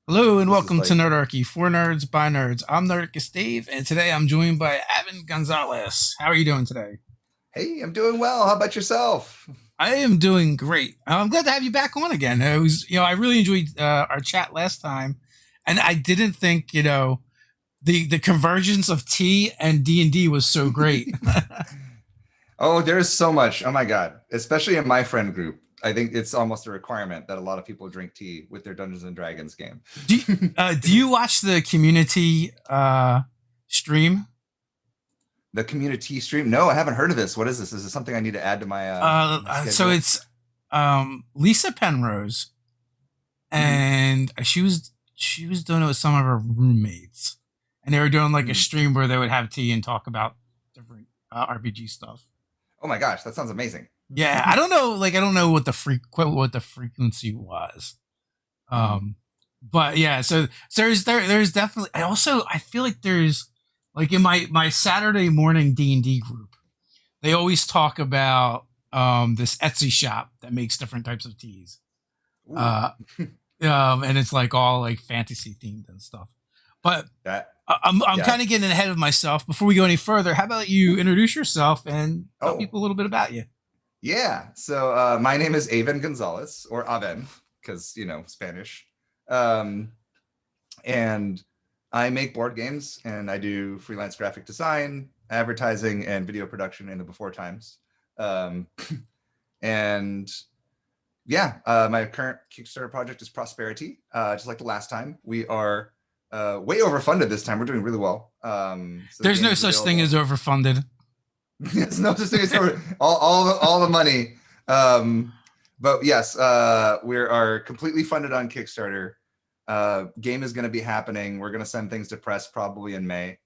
Hello and This is welcome to like, Nerdarchy, for nerds by nerds. I'm Nerdicus Dave, and today I'm joined by Aven Gonzalez. How are you doing today? hey, I'm doing well. How about yourself? I am doing great. I'm glad to have you back on again. I really enjoyed our chat last time, and I didn't think, the convergence of T and D was so great. Oh, there's so much. Oh my God. Especially in my friend group. I think it's almost a requirement that a lot of people drink tea with their Dungeons and Dragons game. do do you watch the community stream? The community stream? No, I haven't heard of this. What is this? Is this something I need to add to my So schedule? it's Lisa Penrose, Mhm. and she was doing it with some of her roommates, and they were doing like a Mhm. stream where they would have tea and talk about different RPG stuff. Oh my gosh, that sounds amazing. Yeah, I don't know what the frequency was. Mhm. Um, but yeah, so there's definitely. I feel like there's like in my Saturday morning D&D group, they always talk about this Etsy shop that makes different types of teas. Ooh, Uh, and it's like all like fantasy themed and stuff. But that, I'm yeah. kind of getting ahead of myself. Before we go any further, how about you introduce yourself and tell Oh, people a little bit about you? yeah. So my name is Aven Gonzalez, or Aven, because, Spanish. Um, and I make board games and I do freelance graphic design, advertising, and video production in the before times. Um, and yeah, my current Kickstarter project is Prosperity. Just like the last time, we are way overfunded this time. We're doing really well. So the There's game no is such thing as available. overfunded. It's no such thing as all the money. But yes, we are completely funded on Kickstarter. Game is going to be happening. We're going to send things to press probably in May,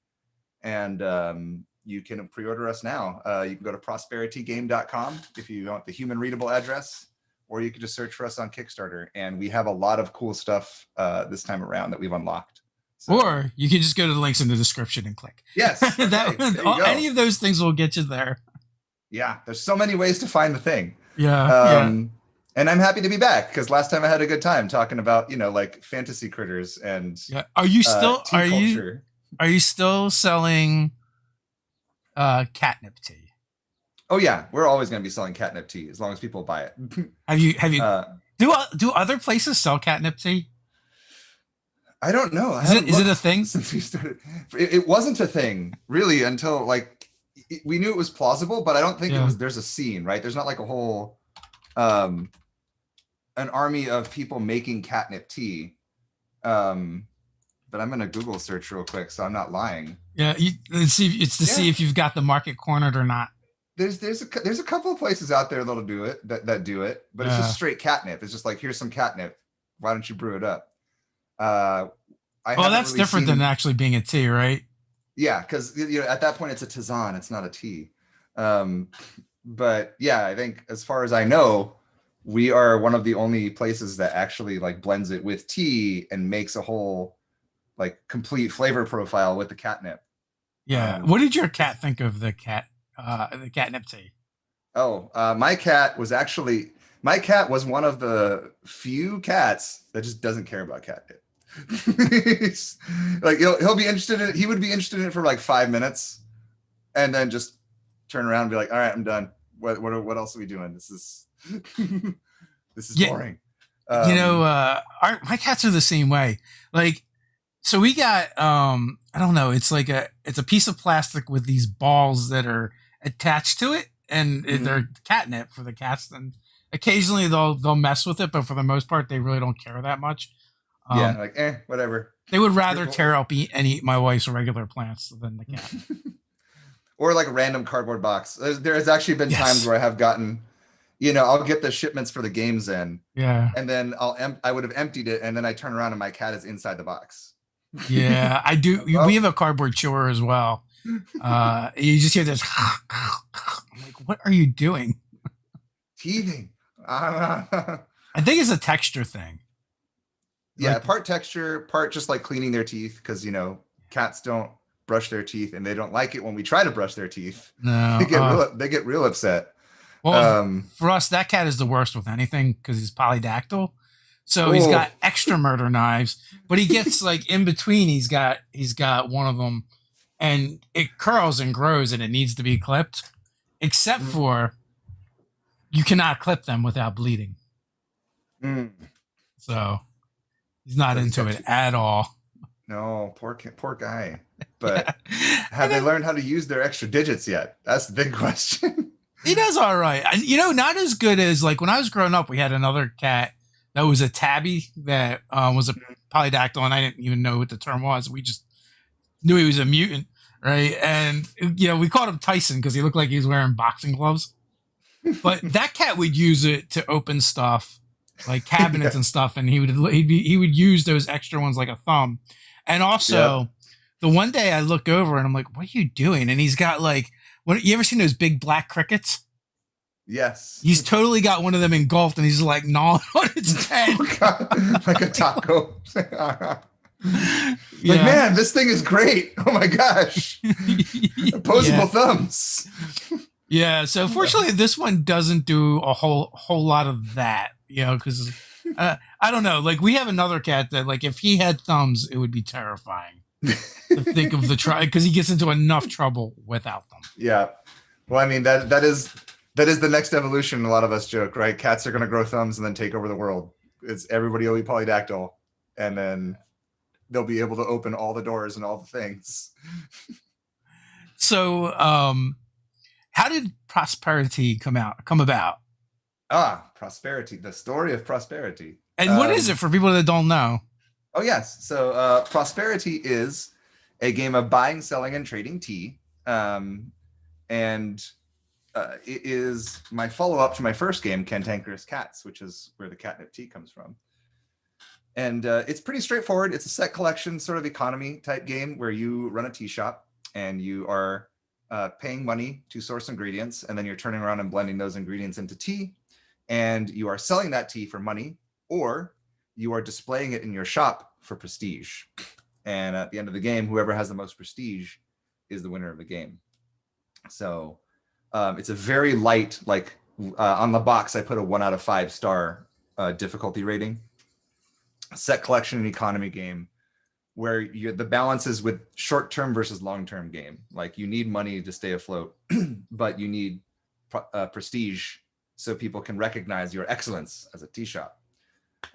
and you can pre-order us now. You can go to prosperitygame.com if you want the human readable address, or you can just search for us on Kickstarter. And we have a lot of cool stuff this time around that we've unlocked. So Or you can just go to the links in the description and click. yes, okay, there you Any go. of those things will get you there. Yeah, there's so many ways to find the thing. Yeah, yeah, Um, and I'm happy to be back because last time I had a good time talking about, like fantasy critters and yeah. Are you still tea are you culture. are you still selling catnip tea? Oh yeah, we're always going to be selling catnip tea as long as people buy it. Have you uh, do other places sell catnip tea? I don't know. I Is it haven't is it a looked thing? since we started. It wasn't a thing really until like we knew it was plausible, but I don't think it Yeah. was. There's a scene, right? There's not like a whole um, an army of people making catnip tea. Um, but I'm gonna Google search real quick, so I'm not lying. Yeah, it's to see Yeah, if you've got the market cornered or not. there's a couple of places out there that'll do it that do it, but it's just Yeah. straight catnip. It's just like here's some catnip. Why don't you brew it up? Uh, I Well, haven't that's really different than seen. actually being a tea, right? Yeah, because at that point it's a tisane, it's not a tea. Um, but yeah, I think as far as I know, we are one of the only places that actually like blends it with tea and makes a whole like complete flavor profile with the catnip. Yeah. Um, What did your cat think of the catnip tea? oh, my cat was one of the few cats that just doesn't care about catnip. Like he'll be interested in it. He would be interested in it for like 5 minutes and then just turn around and be like, all right, I'm done. What else are we doing? This is this is Yeah, boring. Um, my cats are the same way. Like, so we got I don't know, it's a piece of plastic with these balls that are attached to it, and mhm. they're catnip for the cats. And occasionally they'll mess with it, but for the most part they really don't care that much. Yeah, Um, like whatever. they would rather tear up and eat my wife's regular plants than the cat. Or like a random cardboard box. There's actually been times Yes. where I have gotten, I'll get the shipments for the games in, Yeah. and then I would have emptied it, and then I turn around and my cat is inside the box. Yeah, I do. Like, We well, have a cardboard chewer as well. You just hear this. I'm like, what are you doing? teething. I think it's a texture thing. Yeah, Like, part texture, part just like cleaning their teeth because cats don't brush their teeth and they don't like it when we try to brush their teeth. They no. get real upset. Well, Um, for us, that cat is the worst with anything because he's polydactyl. So he's got oh, extra murder knives, but he gets like in between. He's got one of them, and it curls and grows, and it needs to be clipped. Except for you cannot clip them without bleeding. Mm. So he's not into it at all. No, poor guy. But Yeah. have they learned how to use their extra digits yet? That's the big question. He does all right. And, not as good as like when I was growing up, we had another cat that was a tabby that was a polydactyl, and I didn't even know what the term was. We just knew he was a mutant, right? And we called him Tyson because he looked like he was wearing boxing gloves. But that cat would use it to open stuff like cabinets and stuff, and he would use those extra ones like a thumb. And also, the one day I look over and I'm like, "What are you doing?" And he's got like, you ever seen those big black crickets? Yes. He's totally got one of them engulfed, and he's like gnawing on its head. Oh, God. Like a taco. Like, man, this thing is great. Oh my gosh. Opposable thumbs. Yeah, so fortunately this one doesn't do a whole lot of that, because I don't know. Like we have another cat that like if he had thumbs, it would be terrifying to think of because he gets into enough trouble without them. Yeah. Well, I mean that is the next evolution. A lot of us joke, right? Cats are going to grow thumbs and then take over the world. It's everybody will be polydactyl, and then they'll be able to open all the doors and all the things. So, how did Prosperity come about? Prosperity, the story of Prosperity. And what is it for people that don't know? Oh, yes. So Prosperity is a game of buying, selling, and trading tea. And it is my follow-up to my first game, Cantankerous Cats, which is where the catnip tea comes from. And it's pretty straightforward. It's a set collection sort of economy type game where you run a tea shop and you are paying money to source ingredients, and then you're turning around and blending those ingredients into tea, and you are selling that tea for money, or you are displaying it in your shop for prestige. And at the end of the game, whoever has the most prestige is the winner of the game. So it's a very light, like on the box, I put a 1 out of 5 star difficulty rating. Set collection and economy game where the balance is with short-term versus long-term game. Like you need money to stay afloat, but you need prestige so people can recognize your excellence as a tea shop.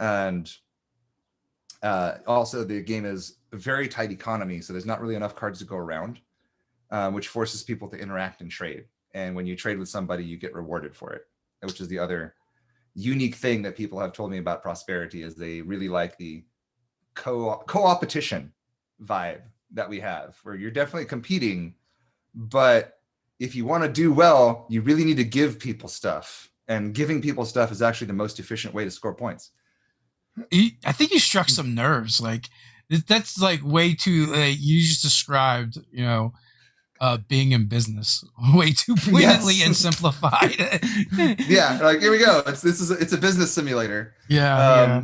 And also the game is a very tight economy, so there's not really enough cards to go around, which forces people to interact and trade. And when you trade with somebody, you get rewarded for it, which is the other unique thing that people have told me about Prosperity is they really like the co-opetition vibe that we have, where you're definitely competing, but if you want to do well, you really need to give people stuff, and giving people stuff is actually the most efficient way to score points. I think you struck some nerves. Like that's like way too. You just described, being in business way too poignantly and simplified. Yeah, like here we go. It's a business simulator. Yeah,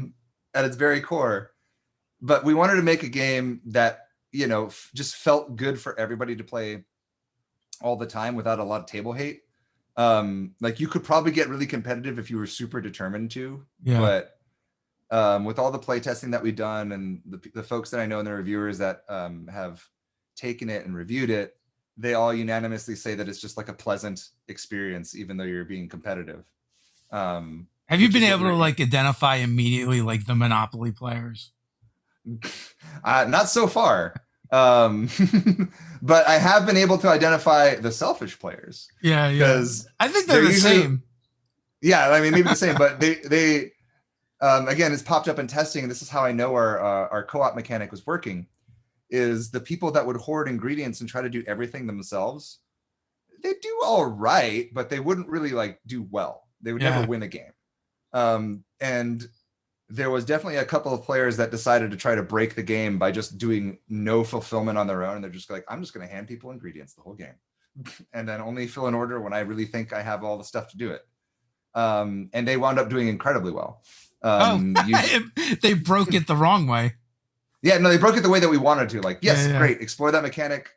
at its very core. But we wanted to make a game that just felt good for everybody to play all the time without a lot of table hate. Like you could probably get really competitive if you were super determined to. Yeah. But with all the play testing that we've done and the folks that I know and the reviewers that have taken it and reviewed it, they all unanimously say that it's just like a pleasant experience, even though you're being competitive. Have you been able to like identify immediately like the Monopoly players? Not so far. But I have been able to identify the selfish players. Yeah. Because I think they're the same. Yeah, I mean, maybe the same, but they again, it's popped up in testing, and this is how I know our co-op mechanic was working. Is the people that would hoard ingredients and try to do everything themselves, they do all right, but they wouldn't really like do well. They would never win a game. And there was definitely a couple of players that decided to try to break the game by just doing no fulfillment on their own. And they're just like, I'm just going to hand people ingredients the whole game and then only fill an order when I really think I have all the stuff to do it. And they wound up doing incredibly well. They broke it the wrong way. Yeah, no, they broke it the way that we wanted to. Like, yes, great, explore that mechanic,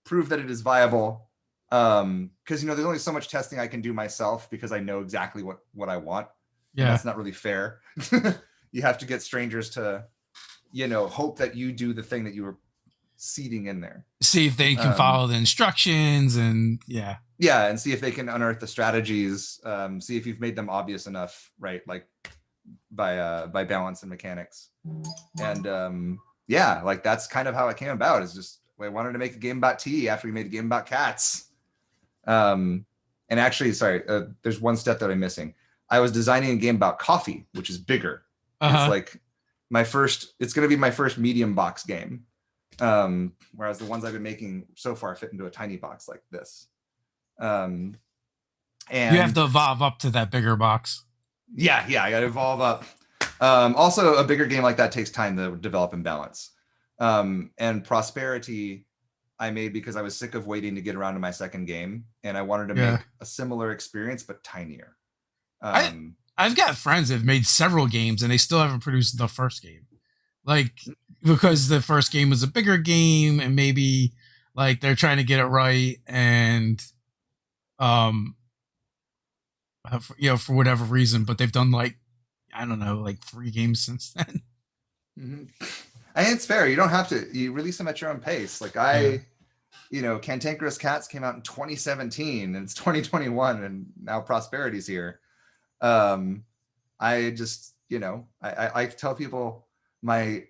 prove that it is viable. Because there's only so much testing I can do myself because I know exactly what I want. Yeah, that's not really fair. You have to get strangers to, hope that you do the thing that you were seeding in there. See if they can follow the instructions and yeah, and see if they can unearth the strategies. See if you've made them obvious enough, right? Like by balance and mechanics. And like that's kind of how it came about. Is just I wanted to make a game about tea after we made a game about cats. And actually, sorry, there's one step that I'm missing. I was designing a game about coffee, which is bigger. It's like it's going to be my first medium box game. Whereas the ones I've been making so far fit into a tiny box like this. And you have to evolve up to that bigger box. Yeah, I got to evolve up. Also, a bigger game like that takes time to develop and balance. And Prosperity, I made because I was sick of waiting to get around to my second game, and I wanted to make a similar experience but tinier. I've got friends that have made several games and they still haven't produced the first game, like because the first game was a bigger game and maybe like they're trying to get it right and for whatever reason, but they've done like I don't know, like 3 games since then. Mm-hmm. And it's fair. You don't have to. You release them at your own pace. Like Cantankerous Cats came out in 2017 and it's 2021 and now Prosperity's here. I just, I tell people my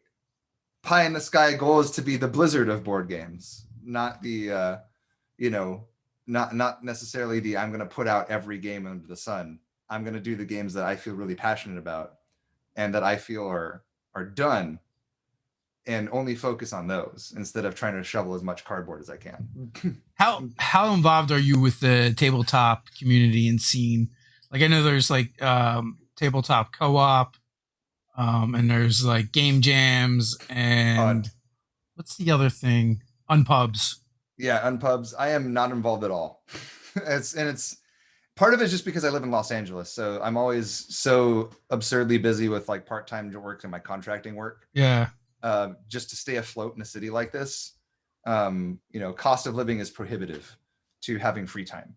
pie in the sky goal is to be the Blizzard of board games, not the, not necessarily the I'm going to put out every game under the sun. I'm going to do the games that I feel really passionate about and that I feel are done, and only focus on those instead of trying to shovel as much cardboard as I can. How involved are you with the tabletop community and scene? Like I know there's like tabletop co-op, and there's like game jams and what's the other thing? Unpubs. Yeah, Unpubs. I am not involved at all. It's part of it is just because I live in Los Angeles, so I'm always so absurdly busy with like part-time work and my contracting work. Yeah. Just to stay afloat in a city like this, cost of living is prohibitive to having free time.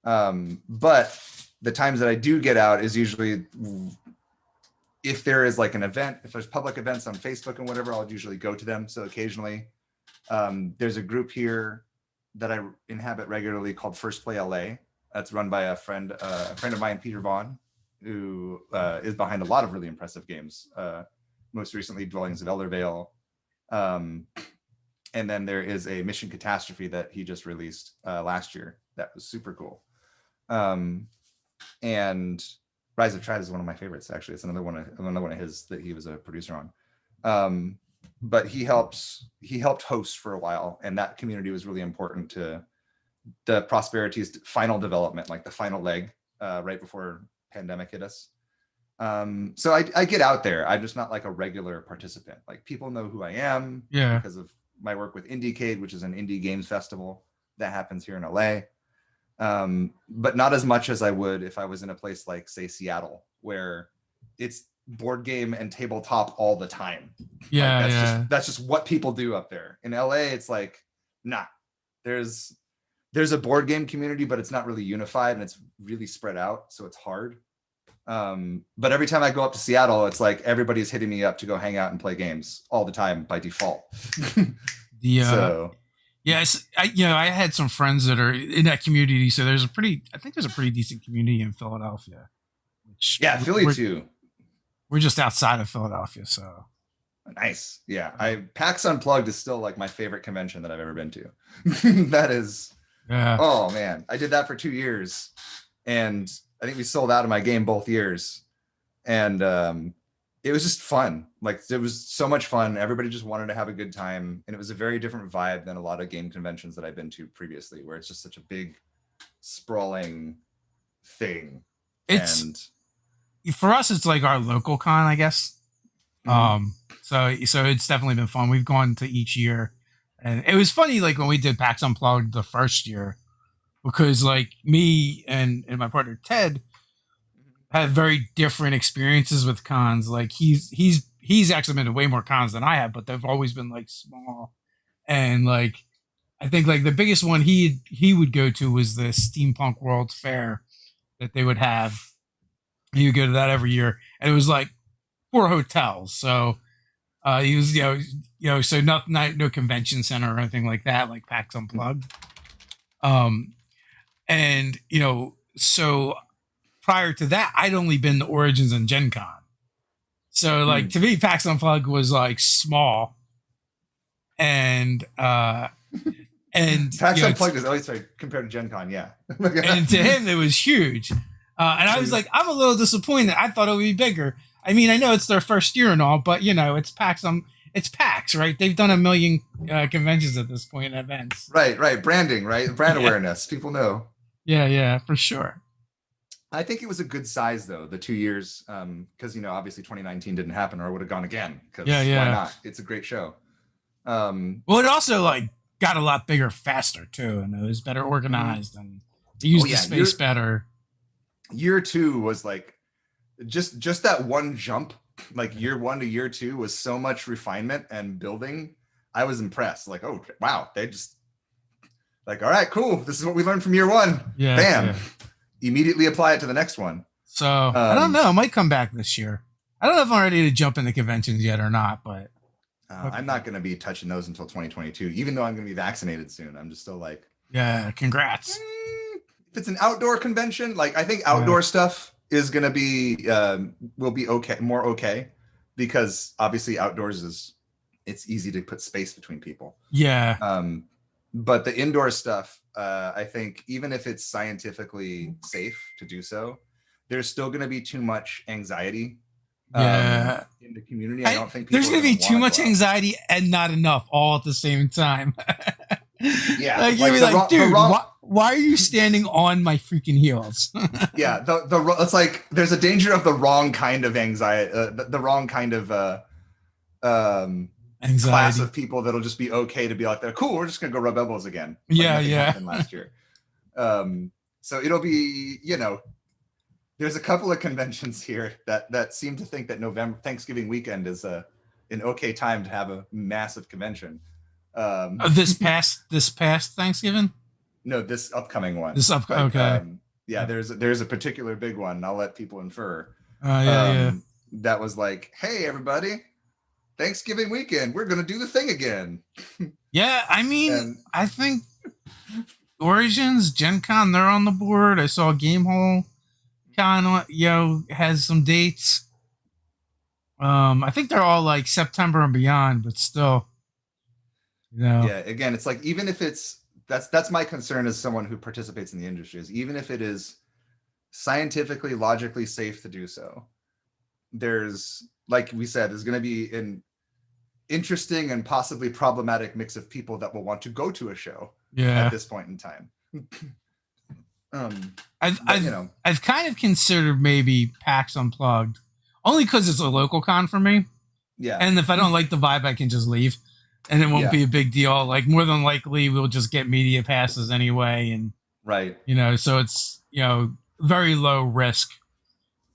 But the times that I do get out is usually if there is like an event, if there's public events on Facebook and whatever, I'll usually go to them. So occasionally there's a group here that I inhabit regularly called First Play LA. That's run by a friend of mine, Peter Vaughn, who is behind a lot of really impressive games. Most recently, Dwellings of Eldervale. And then there is a Mission Catastrophe that he just released last year. That was super cool. And Rise of Tribes is one of my favorites, actually. It's another one of his that he was a producer on. But he helped host for a while, and that community was really important to the Prosperity's final development, like the final leg, right before pandemic hit us. So I get out there. I'm just not like a regular participant. Like people know who I am because of my work with Indiecade, which is an indie games festival that happens here in LA. But not as much as I would if I was in a place like, say, Seattle, where it's board game and tabletop all the time. That's just what people do up there. In LA, it's like, there's a board game community, but it's not really unified and it's really spread out. So it's hard. But every time I go up to Seattle, it's like everybody's hitting me up to go hang out and play games all the time by default. Yes, I had some friends that are in that community. So there's a pretty decent community in Philadelphia. Philly too. We're just outside of Philadelphia, so nice. Yeah, PAX Unplugged is still like my favorite convention that I've ever been to. That is. Yeah. Oh man, I did that for 2 years, and I think we sold out of my game both years, and it was just fun. Like it was so much fun. Everybody just wanted to have a good time, and it was a very different vibe than a lot of game conventions that I've been to previously, where it's just such a big, sprawling thing. For us, it's like our local con, I guess. Mm-hmm. So it's definitely been fun. We've gone to each year, and it was funny, like when we did PAX Unplugged the first year, because like me and my partner Ted had very different experiences with cons. Like he's actually been to way more cons than I have, but they've always been like small, and like I think like the biggest one he would go to was the Steampunk World's Fair that they would have. He would go to that every year, and it was like 4 hotels. So he was, so no convention center or anything like that, like PAX Unplugged. And so prior to that, I'd only been to Origins and Gen Con. So like to me, PAX Unplugged was like small, and PAX Unplugged is always compared to Gen Con, yeah. And to him, it was huge. And I was like, I'm a little disappointed. I thought it would be bigger. I mean, I know it's their first year and all, but it's PAX. It's PAX, right? They've done 1 million conventions at this point, events. Right. Branding, right? Brand awareness. People know. Yeah, for sure. I think it was a good size though, the 2 years, because obviously 2019 didn't happen, or it would have gone again. Why not? It's a great show. Well, it also like got a lot bigger faster too, and it was better organized, and they used the space better. Year 2 was like just that one jump, like year 1 to year 2 was so much refinement and building. I was impressed. Like, oh wow, they just like, all right, cool. This is what we learned from year 1. Yeah, bam. Yeah. Immediately apply it to the next one. So I don't know. I might come back this year. I don't know if I'm ready to jump into conventions yet or not, but I'm not going to be touching those until 2022, even though I'm going to be vaccinated soon. I'm just still like, yeah, congrats. If it's an outdoor convention, like I think outdoor stuff is going to be, will be okay, more okay, because obviously outdoors it's easy to put space between people. Yeah. But the indoor stuff, I think even if it's scientifically safe to do so, there's still going to be too much anxiety in the community. I don't think there's going to be too much anxiety and not enough all at the same time. Yeah. Like you'll be like, dude, why are you standing on my freaking heels? Yeah. It's like there's a danger of the wrong kind of anxiety, the wrong kind of anxiety. Class of people that'll just be okay to be like, cool, we're just gonna go rub elbows again. Like yeah. Happened last year. So it'll be, there's a couple of conventions here that seem to think that November Thanksgiving weekend is an okay time to have a massive convention. This past Thanksgiving? No, this upcoming one. Okay. There's a particular big one. I'll let people infer. That was like, hey everybody, Thanksgiving weekend, we're gonna do the thing again. Yeah, I mean, I think Origins, Gen Con, they're on the board. I saw Game Hole has some dates. I think they're all like September and beyond, but still, Yeah, again, it's like even if that's my concern as someone who participates in the industry, is even if it is scientifically, logically safe to do so, there's, like we said, there's going to be an interesting and possibly problematic mix of people that will want to go to a show at this point in time. I've kind of considered maybe PAX Unplugged, only because it's a local con for me. Yeah. And if I don't like the vibe, I can just leave, and it won't be a big deal. Like more than likely, we'll just get media passes anyway, and so it's very low risk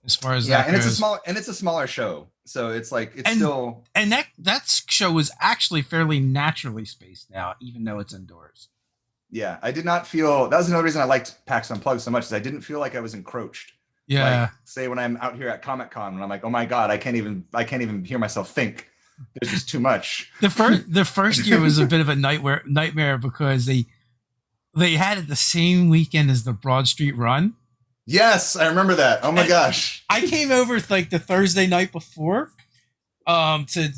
as far as that goes. It's a smaller show. So it's like still, and that show was actually fairly naturally spaced out, even though it's indoors. Yeah, I did not feel, that was another reason I liked PAX Unplugged so much, is I didn't feel like I was encroached. Yeah. Like, say when I'm out here at Comic-Con and I'm like, oh my God, I can't even hear myself think. There's just too much. The first year was a bit of a nightmare because they had it the same weekend as the Broad Street Run. Yes, I remember that. Oh my gosh. I came over like the Thursday night before to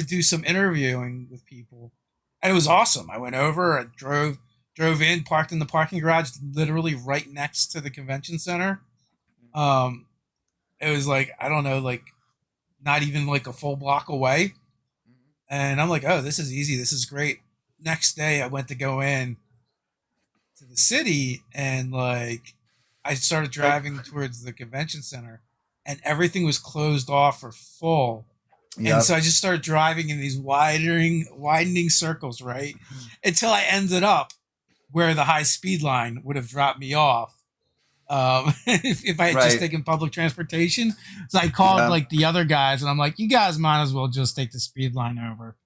do some interviewing with people. And it was awesome. I went over, I drove in, parked in the parking garage, literally right next to the convention center. It was like, I don't know, like not even like a full block away. And I'm like, oh, this is easy. This is great. Next day I went to go in to the city, and like I started driving towards the convention center, and everything was closed off or full. Yep. And so I just started driving in these widening circles, right? Until I ended up where the high speed line would have dropped me off. If I had just taken public transportation. So I called like the other guys, and I'm like, you guys might as well just take the speed line over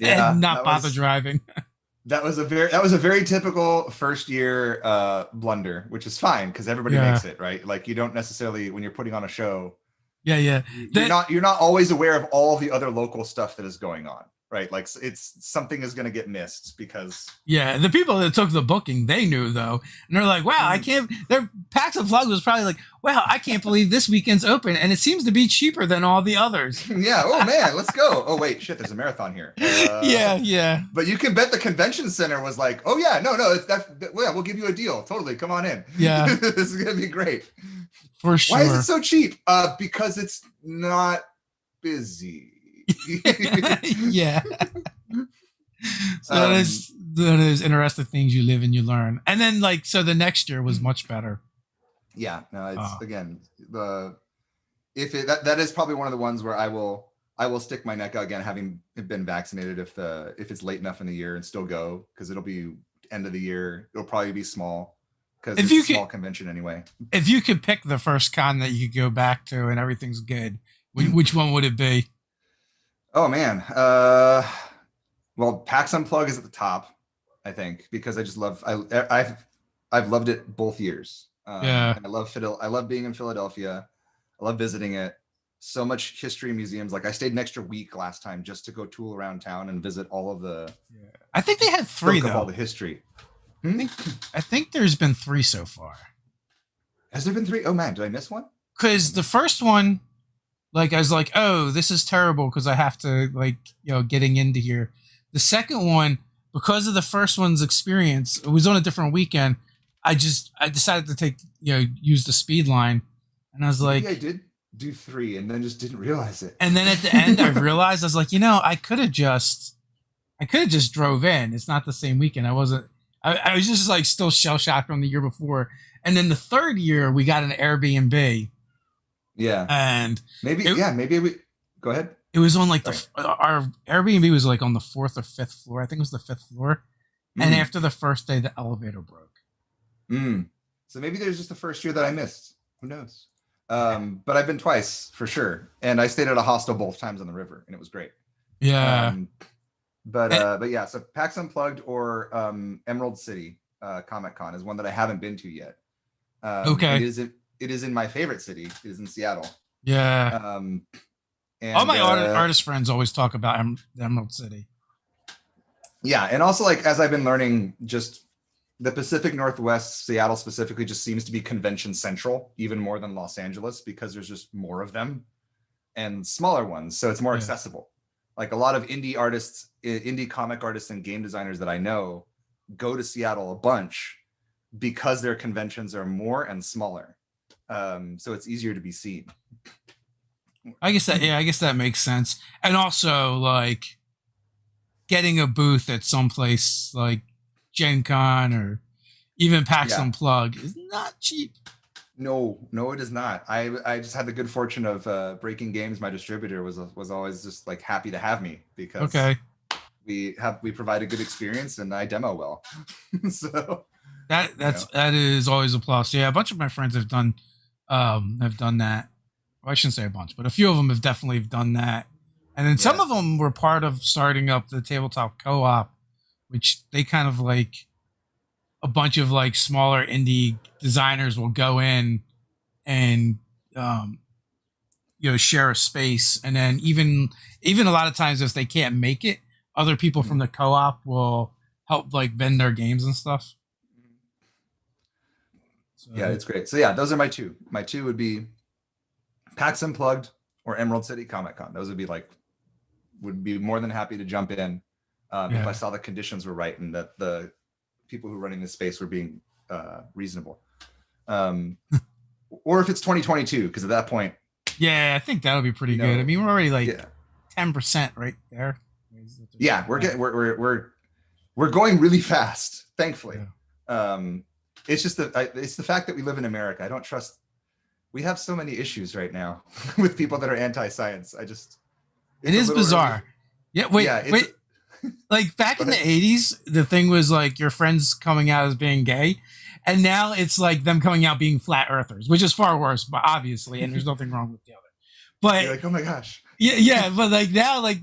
and not bother driving. That was a very typical first year blunder, which is fine because everybody makes it, right? Like you don't necessarily, when you're putting on a show, Yeah, yeah. You're not always aware of all the other local stuff that is going on, right? Like it's something is going to get missed because Yeah, the people that took the booking, they knew though, and they're like, "Wow, I can't." Their Pax of Plug was probably like, "Wow, I can't believe this weekend's open, and it seems to be cheaper than all the others." yeah. Oh man, let's go. Oh wait, shit, there's a marathon here. Yeah, yeah, But you can bet the convention center was like, "Oh yeah, no, it's yeah, we'll give you a deal. Totally, come on in. yeah, This is gonna be great." for sure. Why is it so cheap? Because it's not busy. Yeah. So that is interesting things you live and you learn. And then like so the next year was much better. Yeah, no, it's again the if it that is probably one of the ones where I will stick my neck out again, having been vaccinated if it's late enough in the year and still go, because it'll be end of the year. It'll probably be small because it's a small convention anyway. If you could pick the first con that you could go back to and everything's good, which one would it be? Oh man, well, PAX Unplug is at the top, I think, because I just love I've loved it both years. Yeah, I love being in Philadelphia. I love visiting it. So much history museums. Like I stayed an extra week last time just to go tool around town and visit all of the. yeah. I think they had 3 though. All the history. I think there's been 3 so far. Has there been 3? Oh man, did I miss one? Because the first one, like I was like, oh, this is terrible because I have to like getting into here. The second one, because of the first one's experience, it was on a different weekend. I decided to use the speed line, and I was like, maybe I did do 3 and then just didn't realize it. And then at the end, I realized I was like, I could have just drove in. It's not the same weekend. I wasn't. I was just like still shell shocked from the year before, and then the third year we got an Airbnb. Yeah, and maybe we go ahead. It was on like our Airbnb was like on the 4th or 5th floor. I think it was the 5th floor. And after the first day, the elevator broke. So maybe there's just the first year that I missed. Who knows? But I've been twice for sure, and I stayed at a hostel both times on the river, and it was great. Yeah. But yeah, so PAX Unplugged or Emerald City Comic Con is one that I haven't been to yet. Okay. It is in my favorite city. It is in Seattle. Yeah. And, all my artist friends always talk about Emerald City. Yeah, and also like as I've been learning, just the Pacific Northwest, Seattle specifically, just seems to be convention central, even more than Los Angeles, because there's just more of them and smaller ones, so it's more accessible. Like a lot of indie artists, indie comic artists and game designers that I know go to Seattle a bunch because their conventions are more and smaller. So it's easier to be seen. I guess that makes sense. And also like getting a booth at some place like Gen Con or even PAX Unplug is not cheap. No, it is not. I just had the good fortune of Breaking Games. My distributor was always just like happy to have me because we provide a good experience and I demo well. So that is always a plus. Yeah, a bunch of my friends have done that. Well, I shouldn't say a bunch, but a few of them have definitely done that. And then some of them were part of starting up the tabletop co-op, which they kind of like a bunch of like smaller indie designers will go in and share a space, and then even a lot of times if they can't make it, other people from the co-op will help like vend their games and stuff. So, yeah, it's great. So yeah, those are my two. My two would be PAX Unplugged or Emerald City Comic Con. Those would be more than happy to jump in if I saw the conditions were right and that the people who are running the space were being reasonable. Or if it's 2022, because at that point, I think that'll be pretty good. I mean, we're already like 10% right there. Yeah, we're going really fast, thankfully. It's just it's the fact that we live in America. I don't trust. We have so many issues right now with people that are anti-science. It is bizarre. Wait. Like back in the 80s, the thing was like your friends coming out as being gay, and now it's like them coming out being flat earthers, which is far worse, but obviously, and there's nothing wrong with the other. But you're like, oh my gosh. Yeah, but like now, like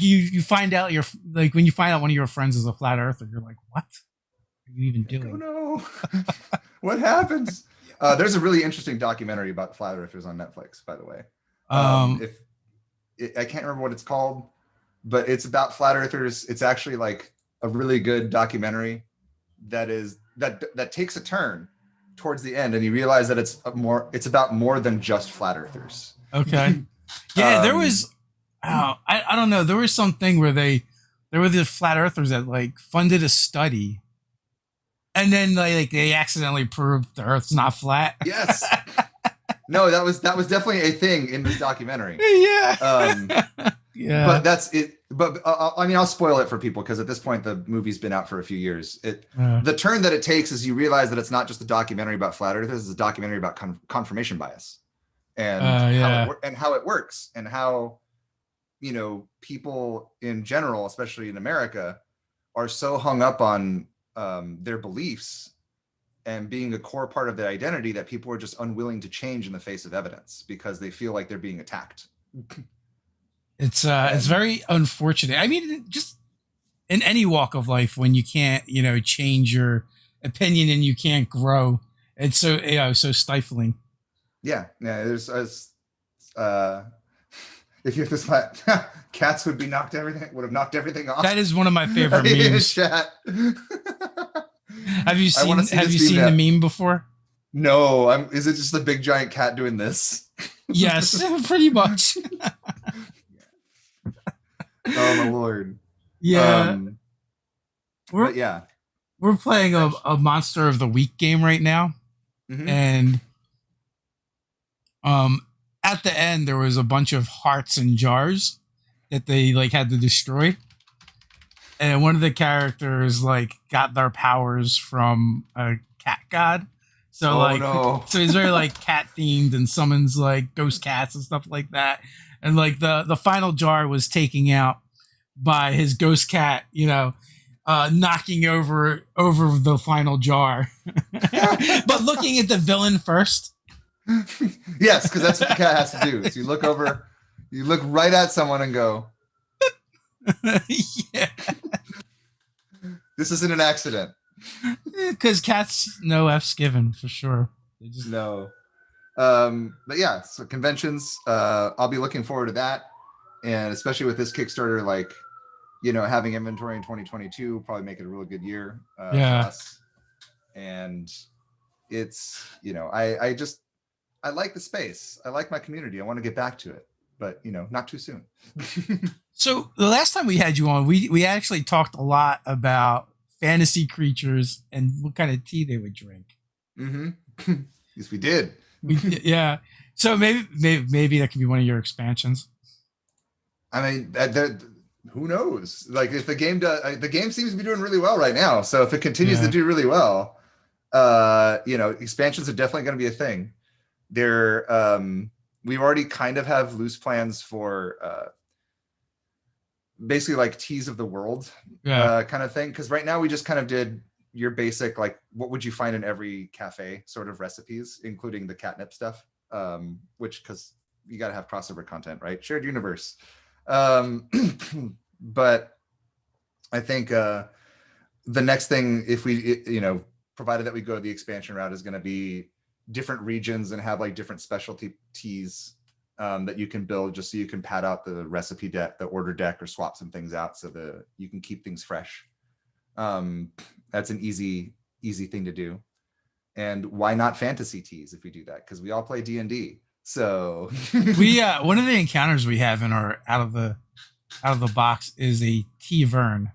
you find out when you find out one of your friends is a flat earther, you're like, what are you even doing? Oh no, what happens? There's a really interesting documentary about flat earthers on Netflix, by the way. Um, If I can't remember what it's called, but it's about flat earthers. It's actually like a really good documentary that takes a turn towards the end, and you realize that it's about more than just flat earthers. okay. Yeah, there um, was. Oh, I don't know. There was something where there were the flat earthers that like funded a study, and then like they accidentally proved the Earth's not flat. yes, no, that was definitely a thing in this documentary. Yeah. Um, Yeah. but that's it. But I mean, I'll spoil it for people because at this point the movie's been out for a few years. Uh, The turn that it takes is you realize that it's not just a documentary about flat earthers; it's a documentary about confirmation bias and yeah. how it works and how people in general, especially in America, are so hung up on their beliefs and being a core part of their identity that people are just unwilling to change in the face of evidence because they feel like they're being attacked. It's And very unfortunate. I mean, just in any walk of life, when you can't, change your opinion and you can't grow, it's so so stifling. yeah, there's uh, if you have this flat, cats would have knocked everything off. That is one of my favorite memes. Chat. Have you I want to seen see Have this you meme seen the now. meme before? No, is it just the big giant cat doing this? Yes, pretty much. Oh my lord. Yeah, Um, we're but yeah. we're playing Bench. a monster of the week game right now, Mm-hmm. and um, at the end there was a bunch of hearts and jars that they like had to destroy, and one of the characters like got their powers from a cat god. So Oh like, no. so he's very like cat themed and summons like ghost cats and stuff like that. And like the final jar was taking out by his ghost cat, knocking over the final jar, but looking at the villain first. Yes, because that's what the cat has to do. So you look right at someone and go, Yeah, "This isn't an accident." because cats no f's given for sure. They just No. But yeah, so conventions. I'll be looking forward to that, and especially with this Kickstarter, like having inventory in 2022 will probably make it a really good year for yeah. us. And it's I like the space. I like my community. I want to get back to it, but not too soon. So the last time we had you on, we actually talked a lot about fantasy creatures and what kind of tea they would drink. Mm-hmm. Yes, we did. Yeah. So maybe that could be one of your expansions. I mean, who knows? Like, if the game seems to be doing really well right now. So if it continues to Yeah. do really well, expansions are definitely going to be a thing. We already kind of have loose plans for basically like teas of the world Yeah. kind of thing. Because right now we just kind of did your basic, like, what would you find in every cafe sort of recipes, including the catnip stuff, which, because you got to have crossover content, right? Shared universe. But I think the next thing, if we, provided that we go the expansion route, is going to be different regions and have like different specialty teas that you can build, just so you can pad out the recipe deck, the order deck, or swap some things out so that you can keep things fresh. That's an easy thing to do. And why not fantasy teas if we do that? Because we all play D&D. So We one of the encounters we have in our out of the box is a tea vern.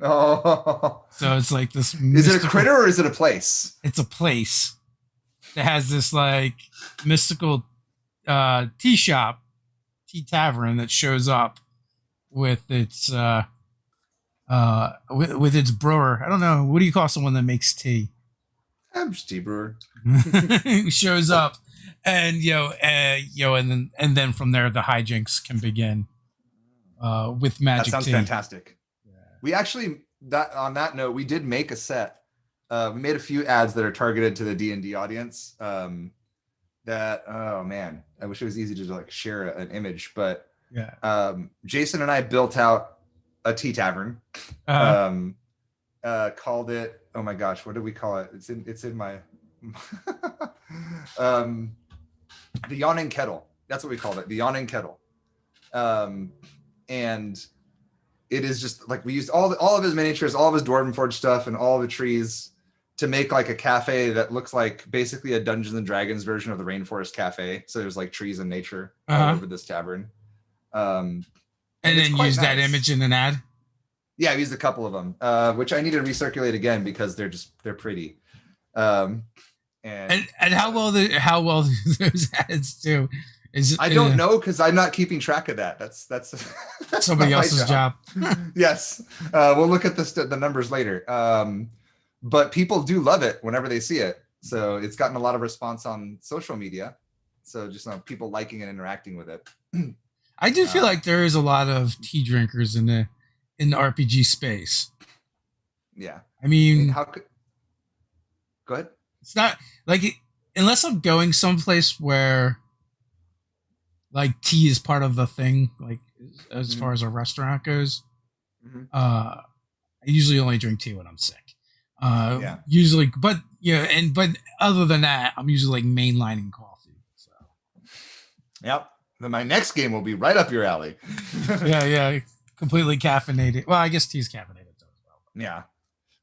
oh, So it's like this is it a critter or is it a place? It's a place that has this like mystical tea shop, tea tavern that shows up with its with its brewer. I don't know, what do you call someone that makes tea? I'm just tea brewer. Who shows up, and and then from there the hijinks can begin with That magic sounds tea. fantastic. We actually, that on that note, we did make a set. We made a few ads that are targeted to the D&D audience. That, oh man, I wish it was easy to like share an image, but Yeah. Jason and I built out a tea tavern. Uh, Called it, oh my gosh, what did we call it? It's in my the Yawning Kettle. That's what we called it, the Yawning Kettle. And it is just like we used all of his miniatures, all of his Dwarven Forge stuff, and all of the trees to make like a cafe that looks like basically a Dungeons and Dragons version of the Rainforest Cafe. So there's like trees and nature all over this tavern. And then use that image in an ad. Yeah, I've used a couple of them, which I need to recirculate again because they're pretty. And how well do those ads do? I don't know because I'm not keeping track of that. That's somebody else's job. Yes, we'll look at the numbers later. But people do love it whenever they see it. So it's gotten a lot of response on social media. So just people liking and interacting with it. I do feel like there is a lot of tea drinkers in the RPG space. Yeah, I mean, how could? Go ahead. It's not like unless I'm going someplace where like tea is part of the thing, like as far as a restaurant goes. I usually only drink tea when I'm sick. Usually, but other than that, I'm usually like mainlining coffee. So. Yep. Then my next game will be right up your alley. yeah, completely caffeinated. Well, I guess tea's caffeinated as well.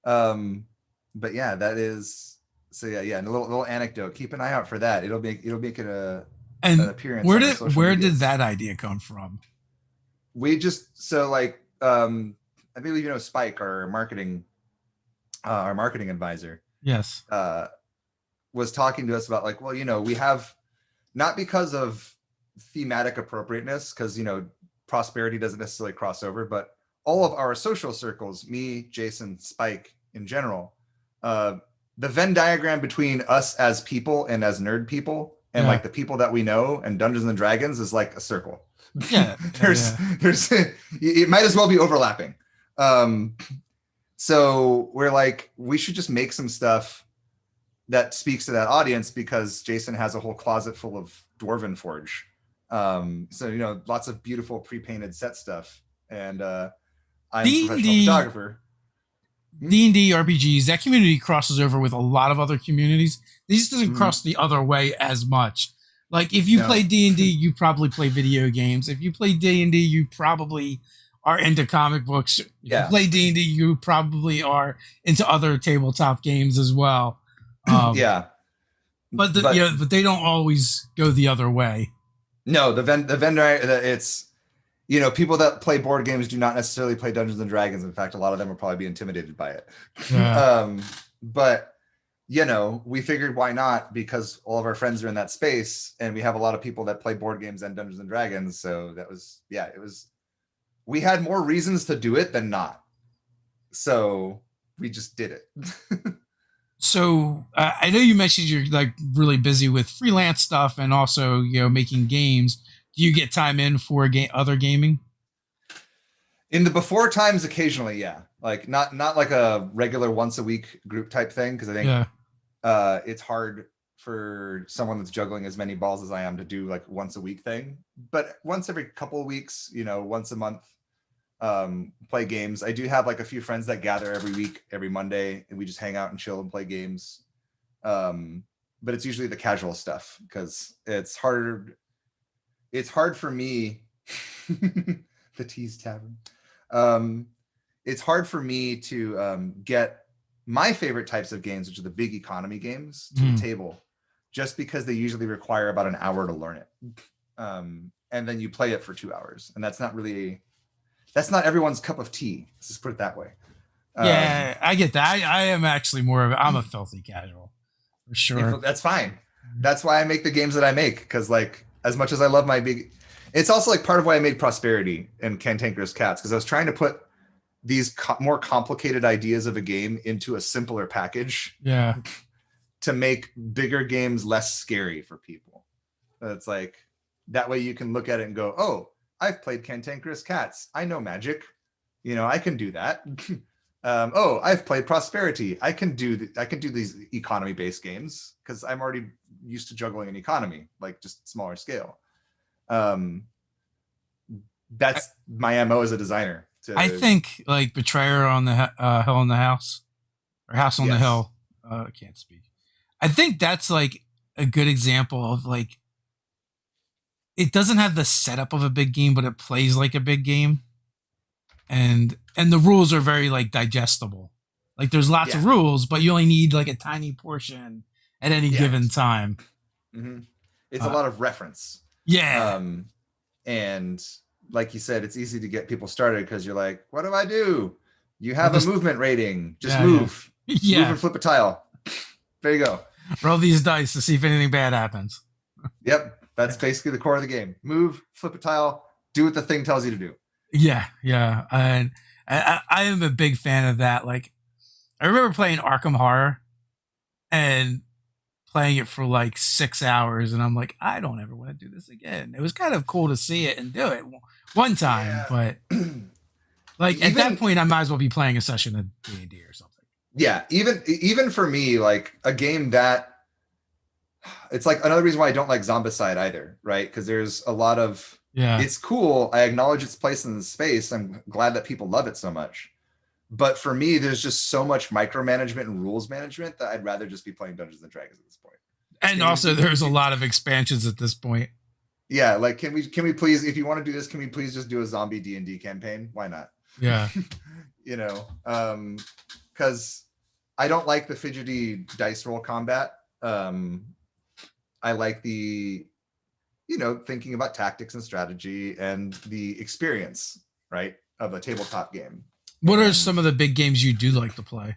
Yeah. But yeah, that is so. Yeah. And a little anecdote. Keep an eye out for that. It'll make it an appearance. Where did that idea come from? We just I believe Spike, our marketing advisor. Yes. Was talking to us about like, well, we have, not because of thematic appropriateness, because prosperity doesn't necessarily cross over, but all of our social circles, me, Jason, Spike in general, the Venn diagram between us as people and as nerd people and like the people that we know and Dungeons and Dragons is like a circle. Yeah. there's it might as well be overlapping. So we're like, we should just make some stuff that speaks to that audience because Jason has a whole closet full of Dwarven Forge. So, lots of beautiful pre-painted set stuff. And I'm a professional photographer. D&D RPGs, that community crosses over with a lot of other communities. It just doesn't cross the other way as much. Like if you play D&D, you probably play video games. If you play D&D, you probably are into comic books. If you play D&D, you probably are into other tabletop games as well. But they don't always go the other way. No, the vendor, it's people that play board games do not necessarily play Dungeons and Dragons. In fact, a lot of them will probably be intimidated by it. Yeah. But we figured why not, because all of our friends are in that space and we have a lot of people that play board games and Dungeons and Dragons. So that was, we had more reasons to do it than not. So we just did it. So I know you mentioned you're like really busy with freelance stuff and also, making games. Do you get time in for other gaming? In the before times, occasionally, yeah. Like not like a regular once a week group type thing, because I think it's hard for someone that's juggling as many balls as I am to do like once a week thing. But once every couple of weeks, once a month, play games. I do have like a few friends that gather every week, every Monday, and we just hang out and chill and play games. But it's usually the casual stuff because it's hard for me. The Tease Tavern. It's hard for me to get my favorite types of games, which are the big economy games, to the table, just because they usually require about an hour to learn it. And then you play it for 2 hours. And that's not everyone's cup of tea. Let's just put it that way. Yeah, I get that. I am actually I'm a filthy casual for sure. That's fine. That's why I make the games that I make. Cause like, as much as I love it's also like part of why I made Prosperity and Cantankerous Cats. Cause I was trying to put these more complicated ideas of a game into a simpler package. Yeah. To make bigger games less scary for people. It's like, that way you can look at it and go, oh, I've played Cantankerous Cats. I know magic. I can do that. I've played Prosperity. I can do these economy-based games because I'm already used to juggling an economy, like just smaller scale. That's my MO as a designer. I think like Betrayer on the Hell in the House or House on the Hill. I can't speak. I think that's like a good example of like it doesn't have the setup of a big game, but it plays like a big game, and the rules are very like digestible. Like there's lots Yeah. of rules, but you only need like a tiny portion at any Yeah. given time. Mm-hmm. It's a lot of reference. Yeah. And like you said, it's easy to get people started because you're like, what do I do? You have a movement rating. Just move. Yeah. Move and flip a tile. There you go. Roll these dice to see if anything bad happens. Yep. That's basically the core of the game. Move, flip a tile, do what the thing tells you to do. Yeah, yeah. And I am a big fan of that. Like, I remember playing Arkham Horror and playing it for like 6 hours, and I'm like, I don't ever want to do this again. It was kind of cool to see it and do it one time, but like at that point, I might as well be playing a session of D&D or something. Yeah, even for me, like a game that it's like another reason why I don't like Zombicide either, right? Because there's a lot of it's cool. I acknowledge its place in the space. I'm glad that people love it so much. But for me, there's just so much micromanagement and rules management that I'd rather just be playing Dungeons and Dragons at this point. And also, there's a lot of expansions at this point. Yeah, like can we please, if you want to do this, can we please just do a zombie D&D campaign? Why not? Yeah. You know, because I don't like the fidgety dice roll combat. I like the, you know, thinking about tactics and strategy and the experience, right, of a tabletop game. What are some of the big games you do like to play?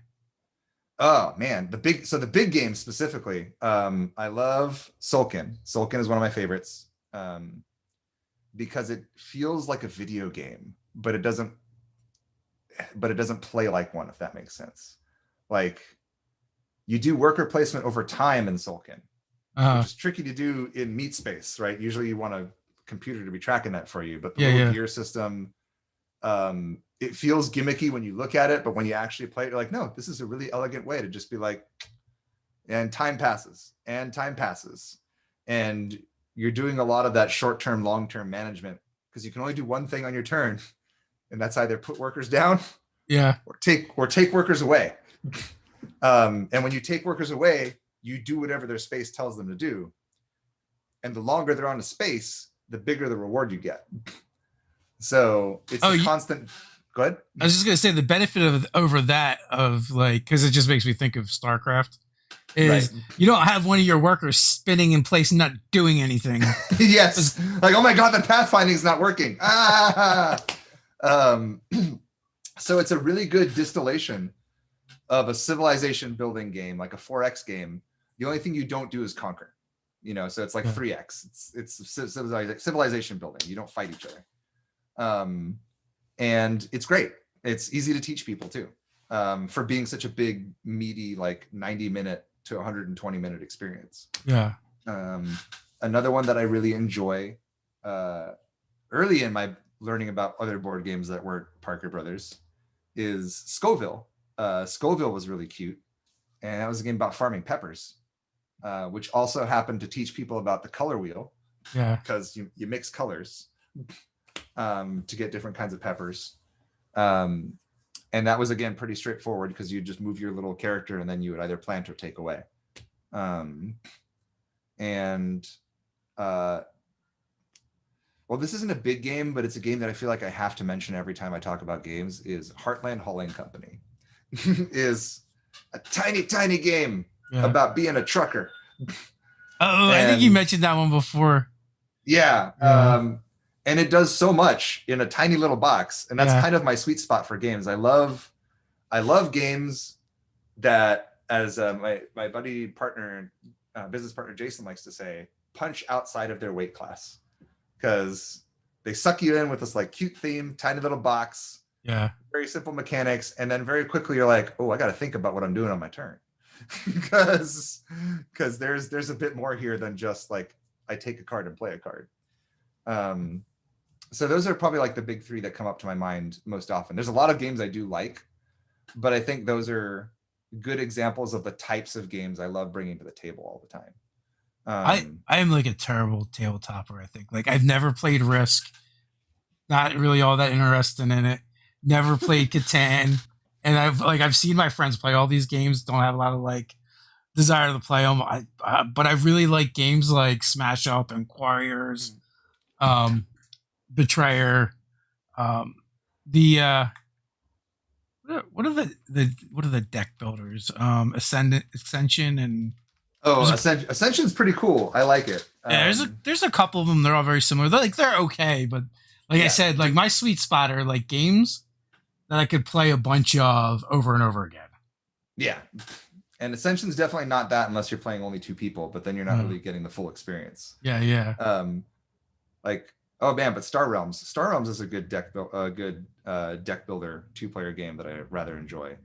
Oh man, the big games specifically. I love Sulkin. Sulkin is one of my favorites because it feels like a video game, but it doesn't play like one, if that makes sense. Like you do worker placement over time in Sulkin, which is tricky to do in Meat Space, right? Usually you want a computer to be tracking that for you, but the little gear system, it feels gimmicky when you look at it, but when you actually play it, you're like, no, this is a really elegant way to just be like, and time passes, and you're doing a lot of that short-term, long-term management because you can only do one thing on your turn, and that's either put workers down, or take workers away. And when you take workers away, you do whatever their space tells them to do, and the longer they're on the space, the bigger the reward you get. So it's a constant. Go ahead. I was just gonna say the benefit over that of like, because it just makes me think of StarCraft, is you don't have one of your workers spinning in place and not doing anything. Yes, like, oh my god, the pathfinding is not working. So it's a really good distillation of a civilization building game, like a 4X game. The only thing you don't do is conquer, you know. So it's like 3X. It's civilization building. You don't fight each other. And it's great. It's easy to teach people too, for being such a big, meaty, like 90-minute to 120-minute experience. Yeah. Another one that I really enjoy, early in my learning about other board games that weren't Parker Brothers, is Scoville. Scoville was really cute, and that was a game about farming peppers, which also happened to teach people about the color wheel. Yeah. Because you mix colors to get different kinds of peppers. And that was, again, pretty straightforward because you just move your little character and then you would either plant or take away. Well, this isn't a big game, but it's a game that I feel like I have to mention every time I talk about games, is Heartland Hauling Company. Is a tiny, tiny game about being a trucker. I think you mentioned that one before. Yeah. And it does so much in a tiny little box. And that's kind of my sweet spot for games. I love games that, as my buddy partner, business partner Jason likes to say, punch outside of their weight class. Because they suck you in with this like cute theme, tiny little box, very simple mechanics, and then very quickly you're like, oh, I got to think about what I'm doing on my turn, because there's a bit more here than just like I take a card and play a card. So those are probably like the big three that come up to my mind most often. There's a lot of games I do like, but I think those are good examples of the types of games I love bringing to the table all the time. I am like a terrible tabletopper. I think like I've never played Risk, not really all that interested in it. Never played Catan, and I've seen my friends play all these games. Don't have a lot of like desire to play them. But I really like games like Smash Up and Quarriors, um, Betrayer, um, the what are the deck builders? Ascension, and Oh, there's a Ascension's pretty cool. I like it. yeah, there's a couple of them. They're all very similar. They're okay, but like I Yeah, said, like my sweet spot are like games that I could play a bunch of over and over again. yeah. And Ascension's definitely not that unless you're playing only two people, but then you're not Mm. really getting the full experience. Yeah. Like, oh man, but Star Realms. Star Realms is a good deck builder 2-player game that I rather enjoy.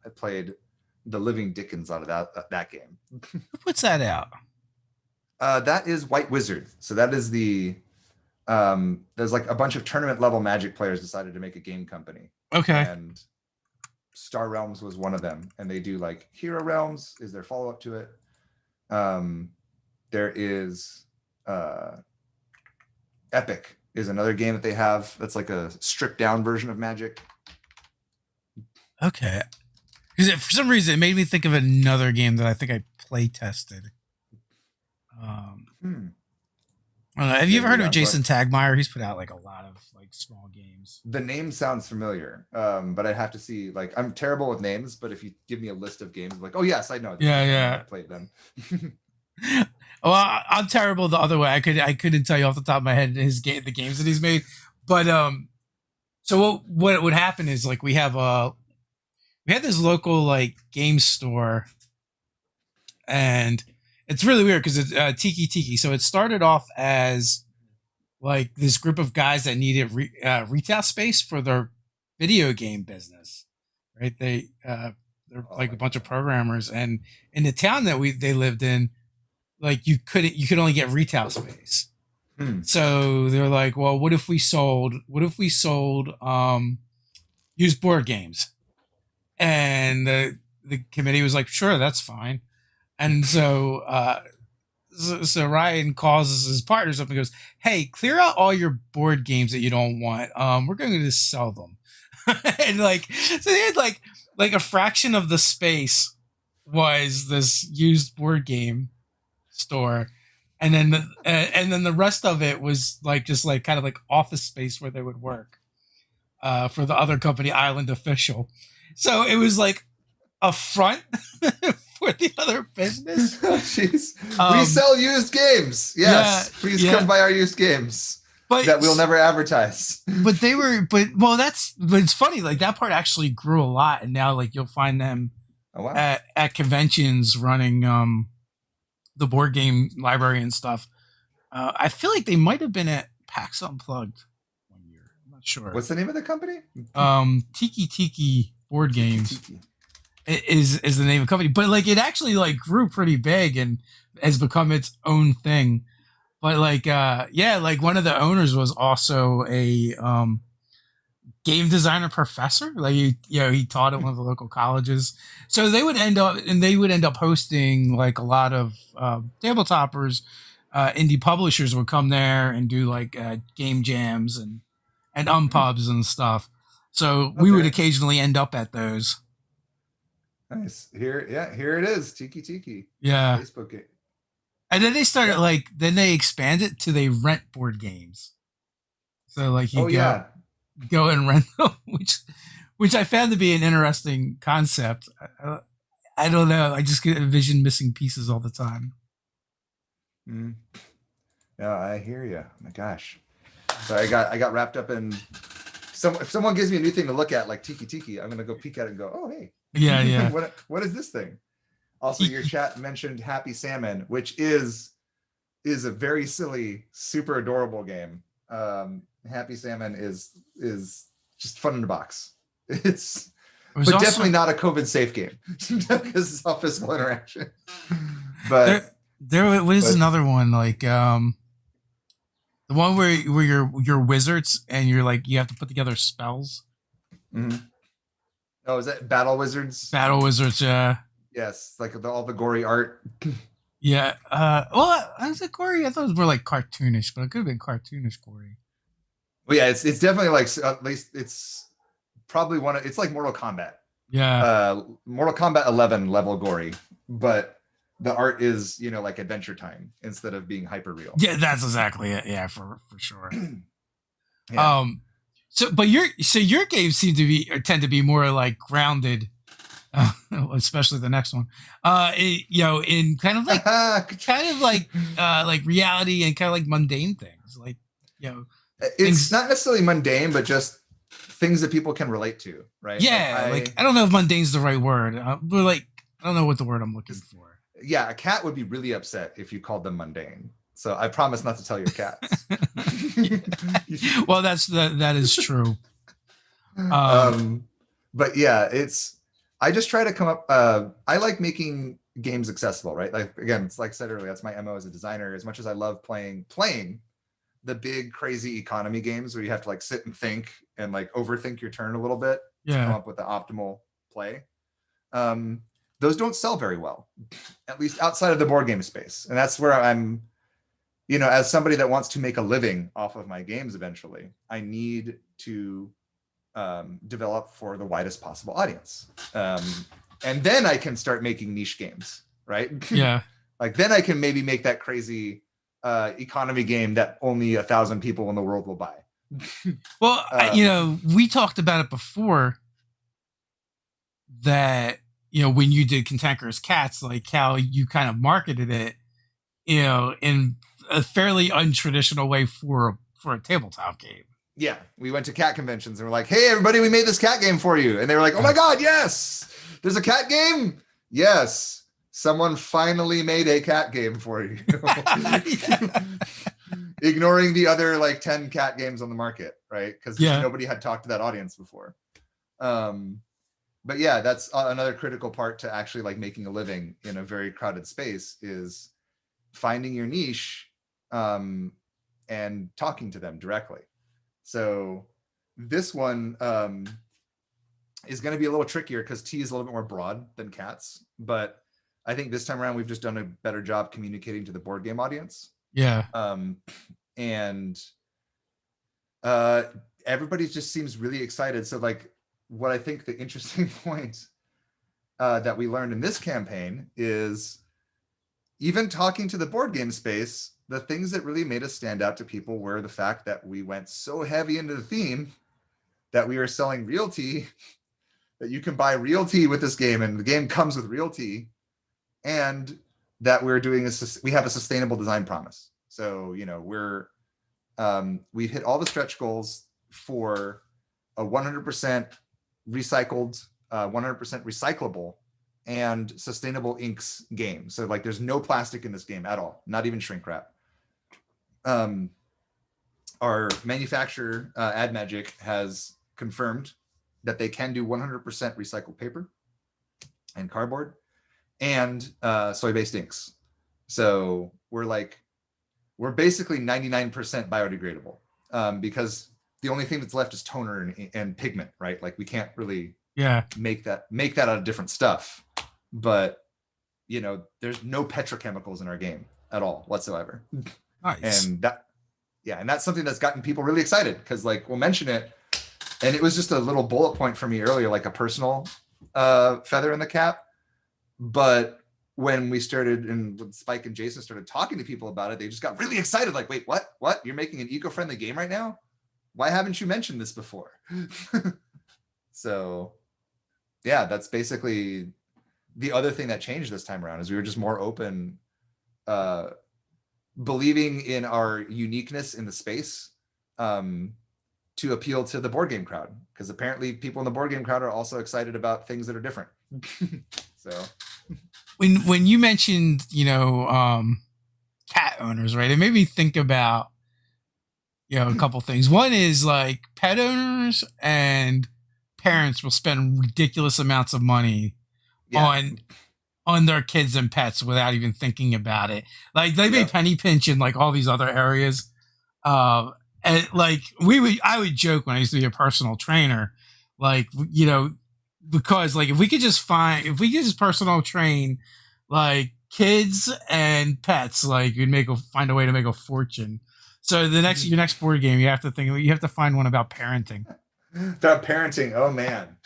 I played the living dickens out of that game. Who puts that out? That is White Wizard. So that is there's like a bunch of tournament level Magic players decided to make a game company. Okay. And Star Realms was one of them, and they do like Hero Realms is their follow up to it. There is Epic is another game that they have that's like a stripped down version of Magic. Okay, because for some reason it made me think of another game that I think I play tested. I don't know. Have you ever heard of Jason Tagmeyer? He's put out like a lot of like small games. The name sounds familiar, but I'd have to see. Like, I'm terrible with names, but if you give me a list of games, like, oh yes, I know. Yeah. I played them. Well, I'm terrible the other way. I couldn't tell you off the top of my head the games that he's made. But so what would happen is like we had this local like game store, and it's really weird because it's Tiki. So it started off as like this group of guys that needed retail space for their video game business, right? They're like a bunch of programmers, and in the town that they lived in, like you could only get retail space. So they're like, well, what if we sold used board games? And the committee was like, sure, that's fine. And so Ryan calls his partners up and goes, hey, clear out all your board games that you don't want. We're going to just sell them. And like, so they had like a fraction of the space was this used board game store. And then the rest of it was like just like kind of like office space where they would work for the other company, Island Official. So it was like a front for the other business. Jeez. We sell used games. Yes. Yeah, please come buy our used games that we'll never advertise. But it's funny. Like that part actually grew a lot. And now like you'll find them at conventions running the board game library and stuff. I feel like they might have been at PAX Unplugged one year. I'm not sure. What's the name of the company? Tiki Board Games is the name of the company. But like it actually like grew pretty big and has become its own thing. But like like one of the owners was also a game designer professor. Like he taught at one of the local colleges. So they would end up hosting like a lot of tabletoppers. Indie publishers would come there and do like game jams and unpubs and stuff. So we would occasionally end up at those. Nice. Here it is. Tiki. Yeah. Facebook game. And then they started then they expanded to they rent board games. So like you go and rent them, which I found to be an interesting concept. I don't know. I just get envision missing pieces all the time. Yeah, I hear you. Oh my gosh. So I got wrapped up in if someone gives me a new thing to look at like Tiki, I'm gonna go peek at it and go, oh hey. Yeah. What is this thing? Also, your chat mentioned Happy Salmon, which is a very silly, super adorable game. Happy Salmon is just fun in the box. But definitely not a COVID safe game because it's all physical interaction. But there was another one like the one where you're wizards and you're like you have to put together spells. Mm-hmm. Oh, is that Battle Wizards? Battle Wizards, yeah. Yes, like all the gory art. Yeah. Well, is it gory? I thought it was more like cartoonish, but it could have been cartoonish gory. Well, yeah, it's definitely like at least it's probably it's like Mortal Kombat. Yeah. Mortal Kombat 11 level gory, but the art is, you know, like Adventure Time instead of being hyper real. Yeah, that's exactly it. Yeah, for sure. Yeah. But your games seem to be or tend to be more like grounded, especially the next one. In kind of like reality and kind of like mundane things, like It's things. not necessarily mundane, but just things that people can relate to, right? Yeah, like I don't know if mundane's the right word, but like I don't know what the word I'm looking for. yeah, a cat would be really upset if you called them mundane. So I promise not to tell your cats. Well, that is true. But yeah, I just try to come up. I like making games accessible, right? Like again, it's like I said earlier, that's my MO as a designer. As much as I love playing the big crazy economy games where you have to like sit and think and like overthink your turn a little bit to come up with the optimal play. Those don't sell very well, at least outside of the board game space. And that's where I'm, you know, as somebody that wants to make a living off of my games eventually, I need to develop for the widest possible audience. And then I can start making niche games, right? Yeah. Like then I can maybe make that crazy economy game that only 1,000 people in the world will buy. Well, we talked about it before that, when you did Cantankerous Cats, like how you kind of marketed it, in a fairly untraditional way for a tabletop game. Yeah, we went to cat conventions and we're like, hey, everybody, we made this cat game for you. And they were like, oh my God, yes, there's a cat game? Yes, someone finally made a cat game for you. Ignoring the other like 10 cat games on the market, right? Because nobody had talked to that audience before. But yeah, that's another critical part to actually like making a living in a very crowded space is finding your niche and talking to them directly. So this one is going to be a little trickier because T is a little bit more broad than cats. But I think this time around, we've just done a better job communicating to the board game audience. Yeah. And everybody just seems really excited. So like what I think the interesting point that we learned in this campaign is even talking to the board game space, the things that really made us stand out to people were the fact that we went so heavy into the theme that we were selling real tea, that you can buy real tea with this game and the game comes with real tea, and that we're doing we have a sustainable design promise. So, we've hit all the stretch goals for a 100% recycled, 100% recyclable and sustainable inks game. So like there's no plastic in this game at all, not even shrink wrap. Our manufacturer, Ad Magic, has confirmed that they can do 100% recycled paper and cardboard and soy-based inks. So we're basically 99% biodegradable because the only thing that's left is toner and pigment, right? Like we can't really make that out of different stuff. But there's no petrochemicals in our game at all whatsoever. Nice. And that's something that's gotten people really excited because like we'll mention it, and it was just a little bullet point for me earlier, like a personal feather in the cap. But when we started and when Spike and Jason started talking to people about it, they just got really excited. Like, wait, what? You're making an eco-friendly game right now? Why haven't you mentioned this before? So yeah, that's basically the other thing that changed this time around is we were just more open, believing in our uniqueness in the space to appeal to the board game crowd. Because apparently people in the board game crowd are also excited about things that are different. So when you mentioned, cat owners, right? It made me think about, a couple things. One is like pet owners and parents will spend ridiculous amounts of money on their kids and pets without even thinking about it. Like they may penny pinch in like all these other areas. And like I would joke when I used to be a personal trainer, like, because like if we could just personal train like kids and pets, like you'd find a way to make a fortune. So your next board game, you have to find one about parenting. About parenting. Oh man.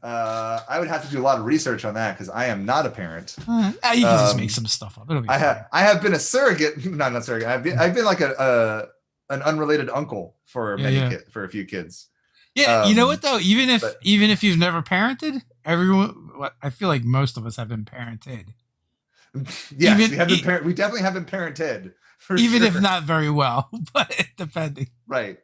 I would have to do a lot of research on that because I am not a parent. You can just make some stuff up. It'll be fine. I have been a surrogate, not surrogate. I've been like an unrelated uncle for for a few kids. Yeah, you know what though? Even if you've never parented, I feel like most of us have been parented. Yes, we definitely have been parented. Even if not very well, but depending. Right.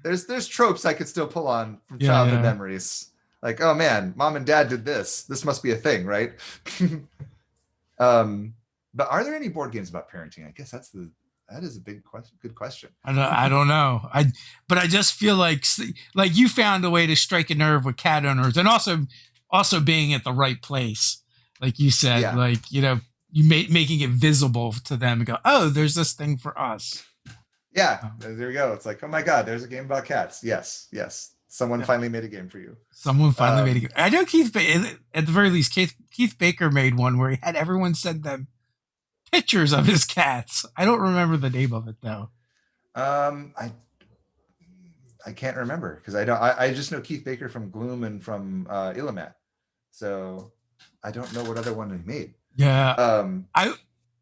There's tropes I could still pull on from childhood memories. Like, oh man, mom and dad did this. This must be a thing, right? But are there any board games about parenting? I guess that is a big question. Good question. I don't know. But I just feel like you found a way to strike a nerve with cat owners, and also being at the right place, like you said, like you making it visible to them and go, oh, there's this thing for us. Yeah, there we go. It's like, oh my God, there's a game about cats. Yes. Someone finally made a game for you. Someone finally made a game. I know at the very least, Keith Baker made one where he had everyone send them pictures of his cats. I don't remember the name of it though. I can't remember because I just know Keith Baker from Gloom and from Illimat. So I don't know what other one he made. Yeah.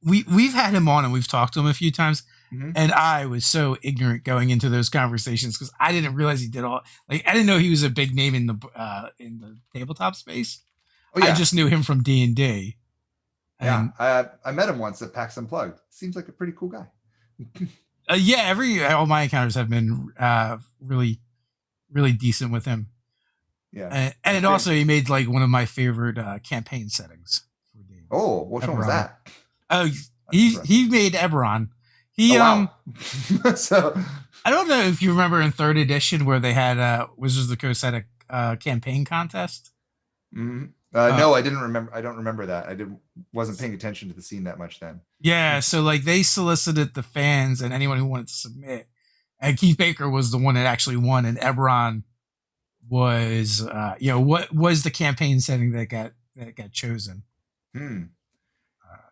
We've had him on and we've talked to him a few times. Mm-hmm. And I was so ignorant going into those conversations because I didn't realize he did I didn't know he was a big name in the tabletop space. Oh, yeah. I just knew him from D&D. Yeah, I met him once at PAX Unplugged. Seems like a pretty cool guy. All my encounters have been really, really decent with him. Yeah, and also he made like one of my favorite campaign settings. Oh, which one was that? Oh, he made Eberron. So I don't know if you remember in 3rd edition where they had Wizards of the Coast had a campaign contest. Mm-hmm. No, I didn't remember. I don't remember that. Wasn't paying attention to the scene that much then. Yeah, so like they solicited the fans and anyone who wanted to submit, and Keith Baker was the one that actually won, and Eberron was what was the campaign setting that got chosen.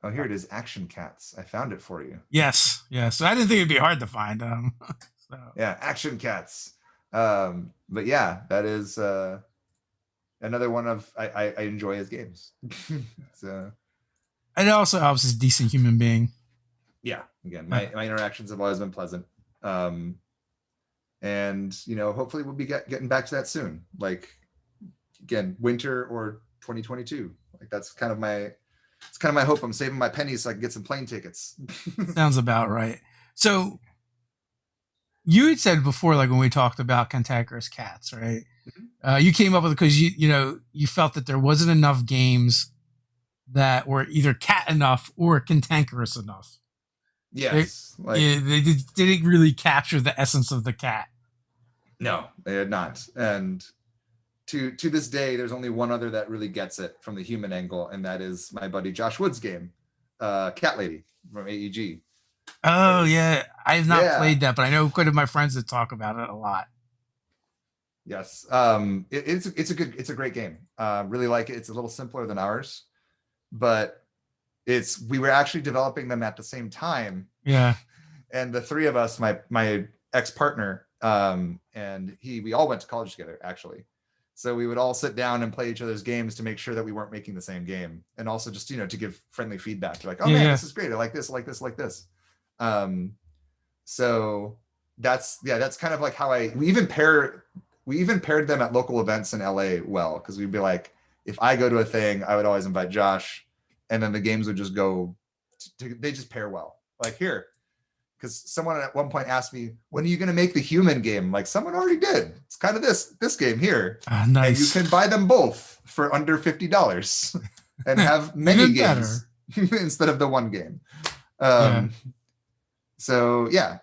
Oh, here it is. Action Cats. I found it for you. Yes. So I didn't think it'd be hard to find. Yeah, Action Cats. But yeah, that is another one of I enjoy his games. So, and it also helps as a decent human being. Yeah. Again, my interactions have always been pleasant. And hopefully we'll be getting back to that soon. Like again, winter or 2022. Like that's kind of my hope. I'm saving my pennies so I can get some plane tickets. Sounds about right. So you had said before, like when we talked about cantankerous cats, right? Mm-hmm. You came up with it because you felt that there wasn't enough games that were either cat enough or cantankerous enough. Yes, they didn't really capture the essence of the cat. No, they had not. And to this day, there's only one other that really gets it from the human angle, and that is my buddy Josh Wood's game, Cat Lady from AEG. Oh yeah, I've not played that, but I know quite a few of my friends that talk about it a lot. Yes, it's a great game. Really like it. It's a little simpler than ours, but we were actually developing them at the same time. Yeah, and the three of us, my ex-partner, and we all went to college together actually. So we would all sit down and play each other's games to make sure that we weren't making the same game, and also just to give friendly feedback. Like, oh man, this is great. I like this. I like this. I like this. So that's kind of like how we even paired them at local events in LA well, because we'd be like, if I go to a thing, I would always invite Josh, and then the games would just go. They just pair well. Like here. Because someone at one point asked me, when are you going to make the human game? Like someone already did. It's kind of this game here. Nice. And you can buy them both for under $50 and have many games instead of the one game. So yeah,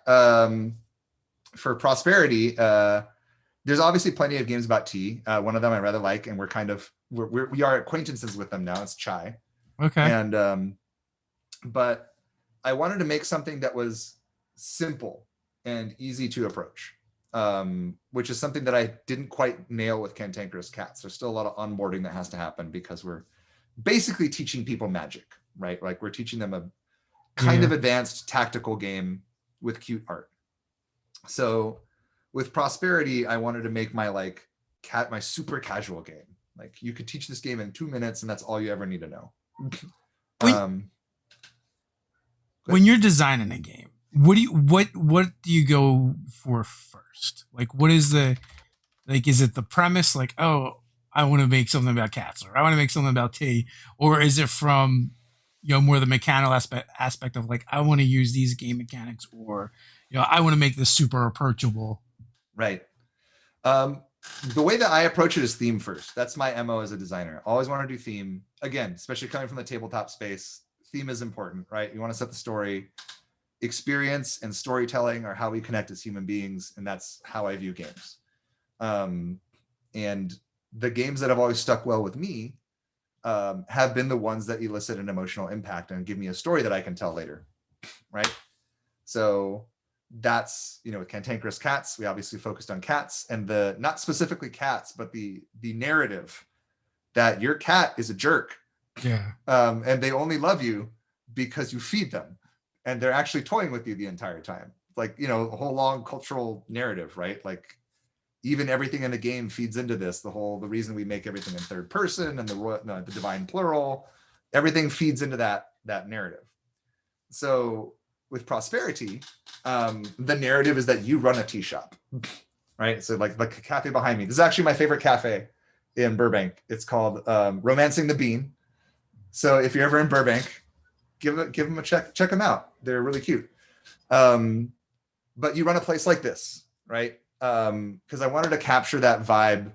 for Prosperity, there's obviously plenty of games about tea. One of them I rather like, and we are acquaintances with them now. It's Chai. Okay. And but I wanted to make something that was simple and easy to approach, which is something that I didn't quite nail with Cantankerous Cats. There's still a lot of onboarding that has to happen because we're basically teaching people magic, right? Like we're teaching them a kind of advanced tactical game with cute art. So with Prosperity, I wanted to make my my super casual game. Like you could teach this game in 2 minutes, and that's all you ever need to know. When um, when you're designing a game, what do you go for first? Like, what is the like? Is it the premise? Like, oh, I want to make something about cats, or I want to make something about tea, or is it from more the mechanical aspect of like I want to use these game mechanics, or I want to make this super approachable. right. Um, the way that I approach it is theme first. That's my MO as a designer. Always want to do theme. Again, especially coming from the tabletop space, theme is important, right? You want to set the story. Experience and storytelling are how we connect as human beings, and that's how I view games. And the games that have always stuck well with me have been the ones that elicit an emotional impact and give me a story that I can tell later, right? So that's, with Cantankerous Cats, we obviously focused on cats, and the not specifically cats, but the narrative that your cat is a jerk, Yeah. and they only love you because you feed them, and they're actually toying with you the entire time. Like, a whole long cultural narrative, right? Like even everything in the game feeds into this. The reason we make everything in third person and the divine plural, everything feeds into that narrative. So with Prosperity, the narrative is that you run a tea shop, right? So like the cafe behind me, this is actually my favorite cafe in Burbank. It's called Romancing the Bean. So if you're ever in Burbank, give them a check them out. They're really cute. But you run a place like this, right? Because I wanted to capture that vibe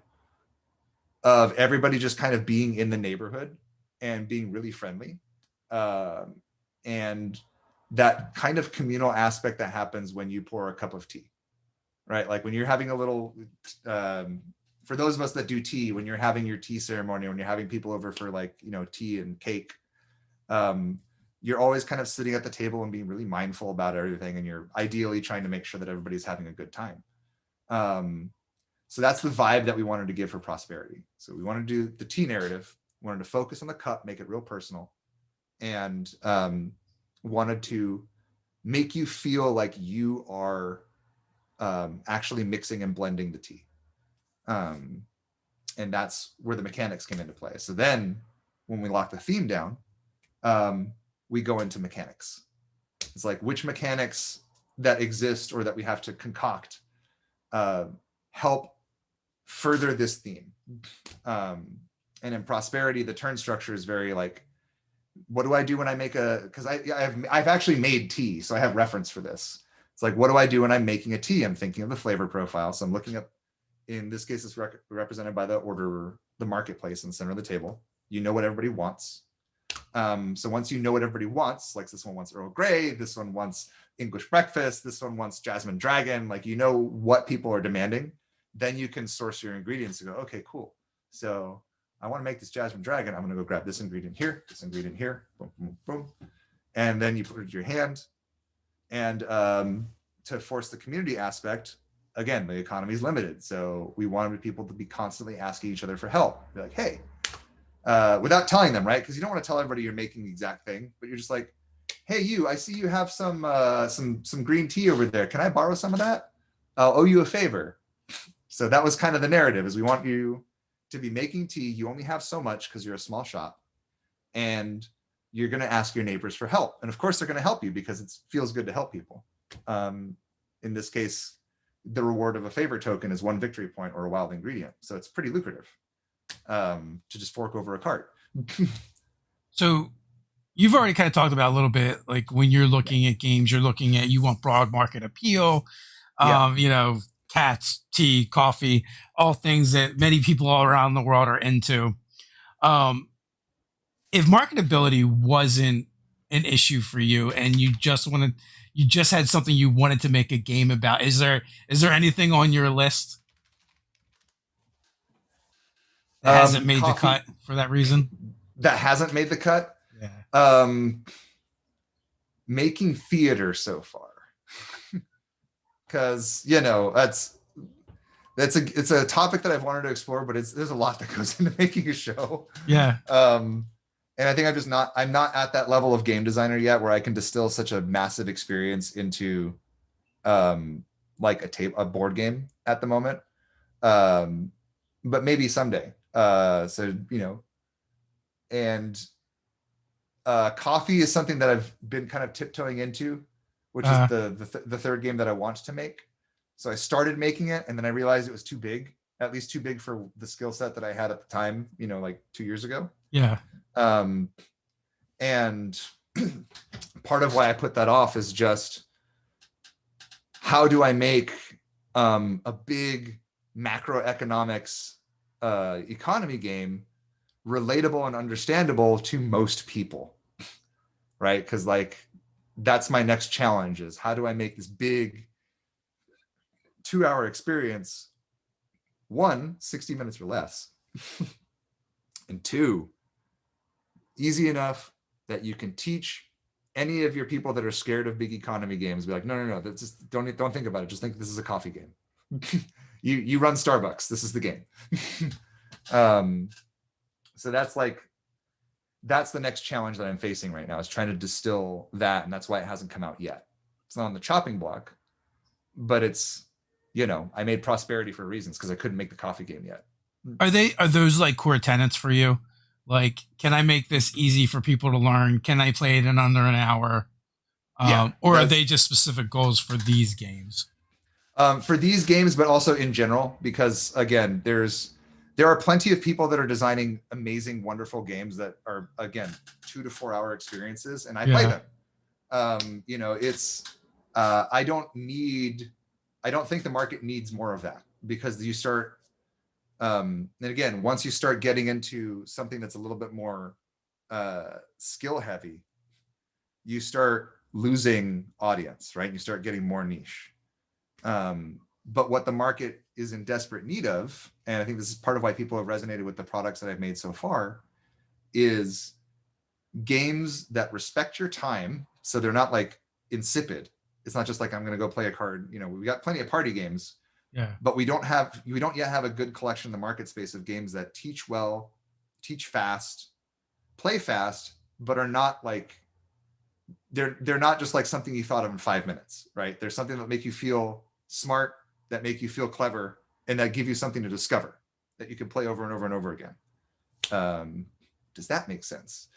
of everybody just kind of being in the neighborhood and being really friendly. And that kind of communal aspect that happens when you pour a cup of tea, right? Like when you're having a little, for those of us that do tea, when you're having your tea ceremony, when you're having people over for like, tea and cake, you're always kind of sitting at the table and being really mindful about everything. And you're ideally trying to make sure that everybody's having a good time. So that's the vibe that we wanted to give for Prosperity. So we wanted to do the tea narrative, wanted to focus on the cup, make it real personal, and wanted to make you feel like you are actually mixing and blending the tea. And that's where the mechanics came into play. So then when we lock the theme down, we go into mechanics. It's like which mechanics that exist or that we have to concoct help further this theme. And in Prosperity, the turn structure is very like, what do I do when I make because I've actually made tea, so I have reference for this. It's like, what do I do when I'm making a tea? I'm thinking of the flavor profile. So I'm looking up, in this case, it's represented by the order, the marketplace in the center of the table. You know what everybody wants. So once you know what everybody wants, like this one wants Earl Grey, this one wants English breakfast, this one wants Jasmine Dragon, like what people are demanding, then you can source your ingredients and go, okay, cool. So I want to make this Jasmine Dragon. I'm going to go grab this ingredient here, boom, boom, boom. And then you put it in your hand. And to force the community aspect, again, the economy is limited. So we wanted people to be constantly asking each other for help. Be like, hey, without telling them, right? Because you don't want to tell everybody you're making the exact thing, but you're just like, hey, I see you have some green tea over there. Can I borrow some of that? I'll owe you a favor. So that was kind of the narrative, is we want you to be making tea. You only have so much because you're a small shop, and you're going to ask your neighbors for help. And of course they're going to help you because it feels good to help people. In this case, the reward of a favor token is 1 victory point or a wild ingredient. So it's pretty lucrative to just fork over a cart. So you've already kind of talked about a little bit, like when you're looking at games, you want broad market appeal, cats, tea, coffee, all things that many people all around the world are into. If marketability wasn't an issue for you and you just had something you wanted to make a game about, is there anything on your list that hasn't made the cut for that reason? That hasn't made the cut? Yeah. Making theater so far. Because, it's a topic that I've wanted to explore, but there's a lot that goes into making a show. Yeah. And I think I'm not at that level of game designer yet where I can distill such a massive experience into like a board game at the moment. but maybe someday. So and coffee is something that I've been kind of tiptoeing into, which is Uh, the third game that I want to make. So I started making it, and then I realized it was too big, at least too big for the skill set that I had at the time, like 2 years ago. yeah. Um, and part of why I put that off is just how do I make a big macroeconomics economy game relatable and understandable to most people, right? Because that's my next challenge is how do I make this big 2-hour experience, one, 60 minutes or less, and two, easy enough that you can teach any of your people that are scared of big economy games. Be like, no, that's just, don't think about it. Just think this is a coffee game. you run Starbucks. This is the game. So that's the next challenge that I'm facing right now, is trying to distill that, and that's why it hasn't come out yet. It's not on the chopping block, but it's, I made Prosperity for reasons because I couldn't make the coffee game yet. Are those like core tenets for you? Like, can I make this easy for people to learn? Can I play it in under an hour? Or are they just specific goals for these games? For these games, but also in general, because again, there are plenty of people that are designing amazing, wonderful games that are, again, 2 to 4 hour experiences, and I play them. I don't think the market needs more of that, because you start, and again, once you start getting into something that's a little bit more skill heavy, you start losing audience, right? You start getting more niche. But what the market is in desperate need of, and I think this is part of why people have resonated with the products that I've made so far, is games that respect your time. So they're not like insipid. It's not just like, I'm going to go play a card. We got plenty of party games, but we don't yet have a good collection in the market space of games that teach well, teach fast, play fast, but are not like, they're not just like something you thought of in 5 minutes, right? There's something that make you feel smart, that make you feel clever, and that give you something to discover that you can play over and over and over again. Does that make sense?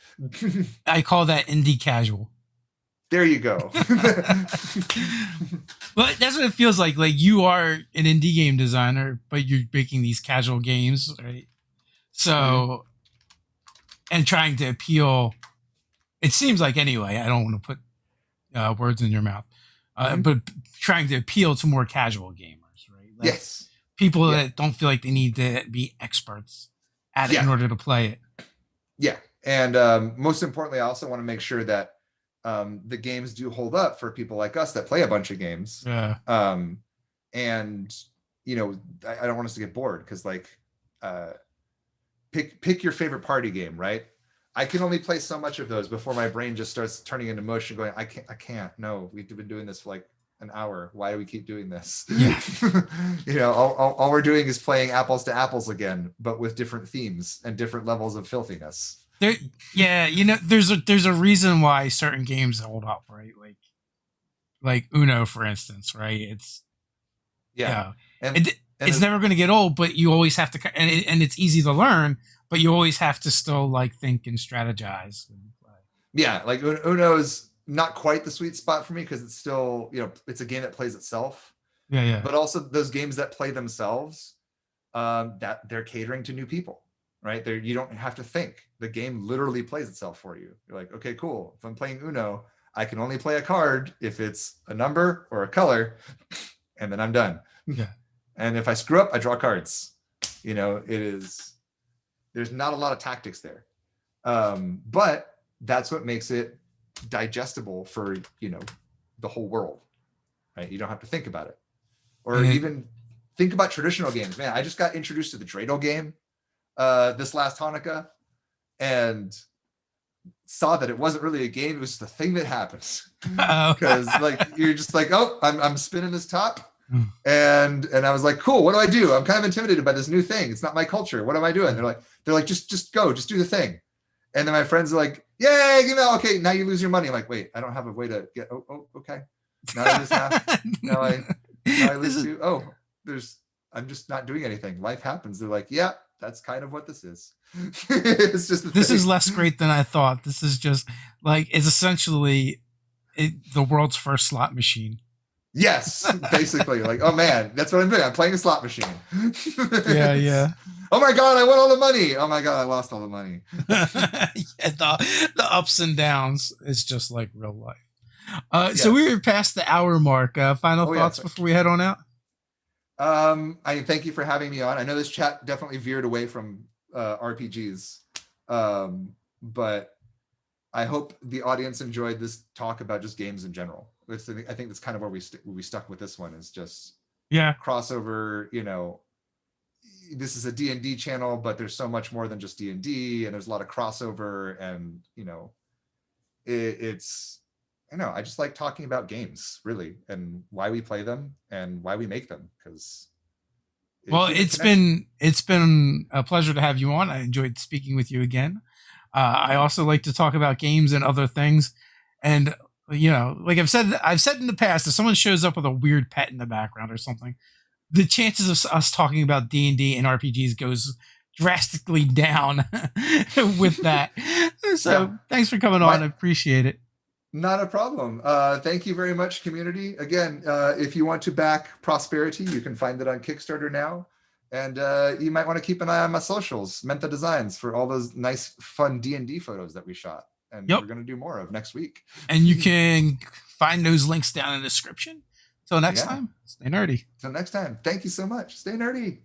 I call that indie casual. There you go. Well, that's what it feels like. Like, you are an indie game designer, but you're making these casual games, right? So, and trying to appeal. It seems like, anyway, I don't want to put words in your mouth, but trying to appeal to more casual gamers, right? Like, yes. People that don't feel like they need to be experts at it in order to play it. Yeah. And most importantly, I also want to make sure that the games do hold up for people like us that play a bunch of games. Yeah. And, I don't want us to get bored, because pick your favorite party game, right? I can only play so much of those before my brain just starts turning into mush and going, I can't. No, we've been doing this for like an hour. Why do we keep doing this? Yeah. All we're doing is playing apples to apples again, but with different themes and different levels of filthiness. There's a reason why certain games hold up, right? Like Uno, for instance, right? It's it's never going to get old, but you always have to, and it's easy to learn, but you always have to still like think and strategize. Yeah, like Uno is not quite the sweet spot for me, because it's still, it's a game that plays itself. Yeah. But also those games that play themselves, that they're catering to new people, right? You don't have to think. The game literally plays itself for you. You're like, okay, cool. If I'm playing Uno, I can only play a card if it's a number or a color, and then I'm done. Yeah. And if I screw up, I draw cards. There's not a lot of tactics there. But that's what makes it digestible for, the whole world, right? You don't have to think about it, or even think about traditional games. Man, I just got introduced to the dreidel game this last Hanukkah, and saw that it wasn't really a game. It was just a thing that happens, because you're just like, oh, I'm spinning this top. And I was like, cool, what do I do? I'm kind of intimidated by this new thing. It's not my culture. What am I doing? They're like, just go, just do the thing. And then my friends are like, yay, okay, now you lose your money. I'm like, wait, I don't have a way to get, okay. Now I lose half. Now I lose two. Oh, I'm just not doing anything. Life happens. They're like, yeah, that's kind of what this is. It's just This is less great than I thought. This is just like it's essentially the world's first slot machine. Yes, basically. Like, oh man, that's what I'm doing. I'm playing a slot machine. Yeah. Oh my god, I won all the money. Oh my god, I lost all the money. Yeah, the ups and downs is just like real life. So we're past the hour mark. Final thoughts before we head on out? I thank you for having me on. I know this chat definitely veered away from RPGs, but I hope the audience enjoyed this talk about just games in general. I think that's kind of where we stuck with this one, is just crossover. You know, this is a D&D channel, but there's so much more than just D&D, and there's a lot of crossover, and you know, it's I know I just like talking about games, really, and why we play them and why we make them, because it's been a pleasure to have you on. I enjoyed speaking with you again. I also like to talk about games and other things, and you know, like I've said in the past, if someone shows up with a weird pet in the background or something, the chances of us talking about D&D and RPGs goes drastically down with that. So thanks for coming on. I appreciate it. Not a problem. Thank you very much, community. Again, if you want to back Prosperity, you can find it on Kickstarter now. And you might want to keep an eye on my socials, Mentha Designs, for all those nice, fun D&D photos that we shot. And we're going to do more of next week. And you can find those links down in the description. Till next time, stay nerdy. Till next time. Thank you so much. Stay nerdy.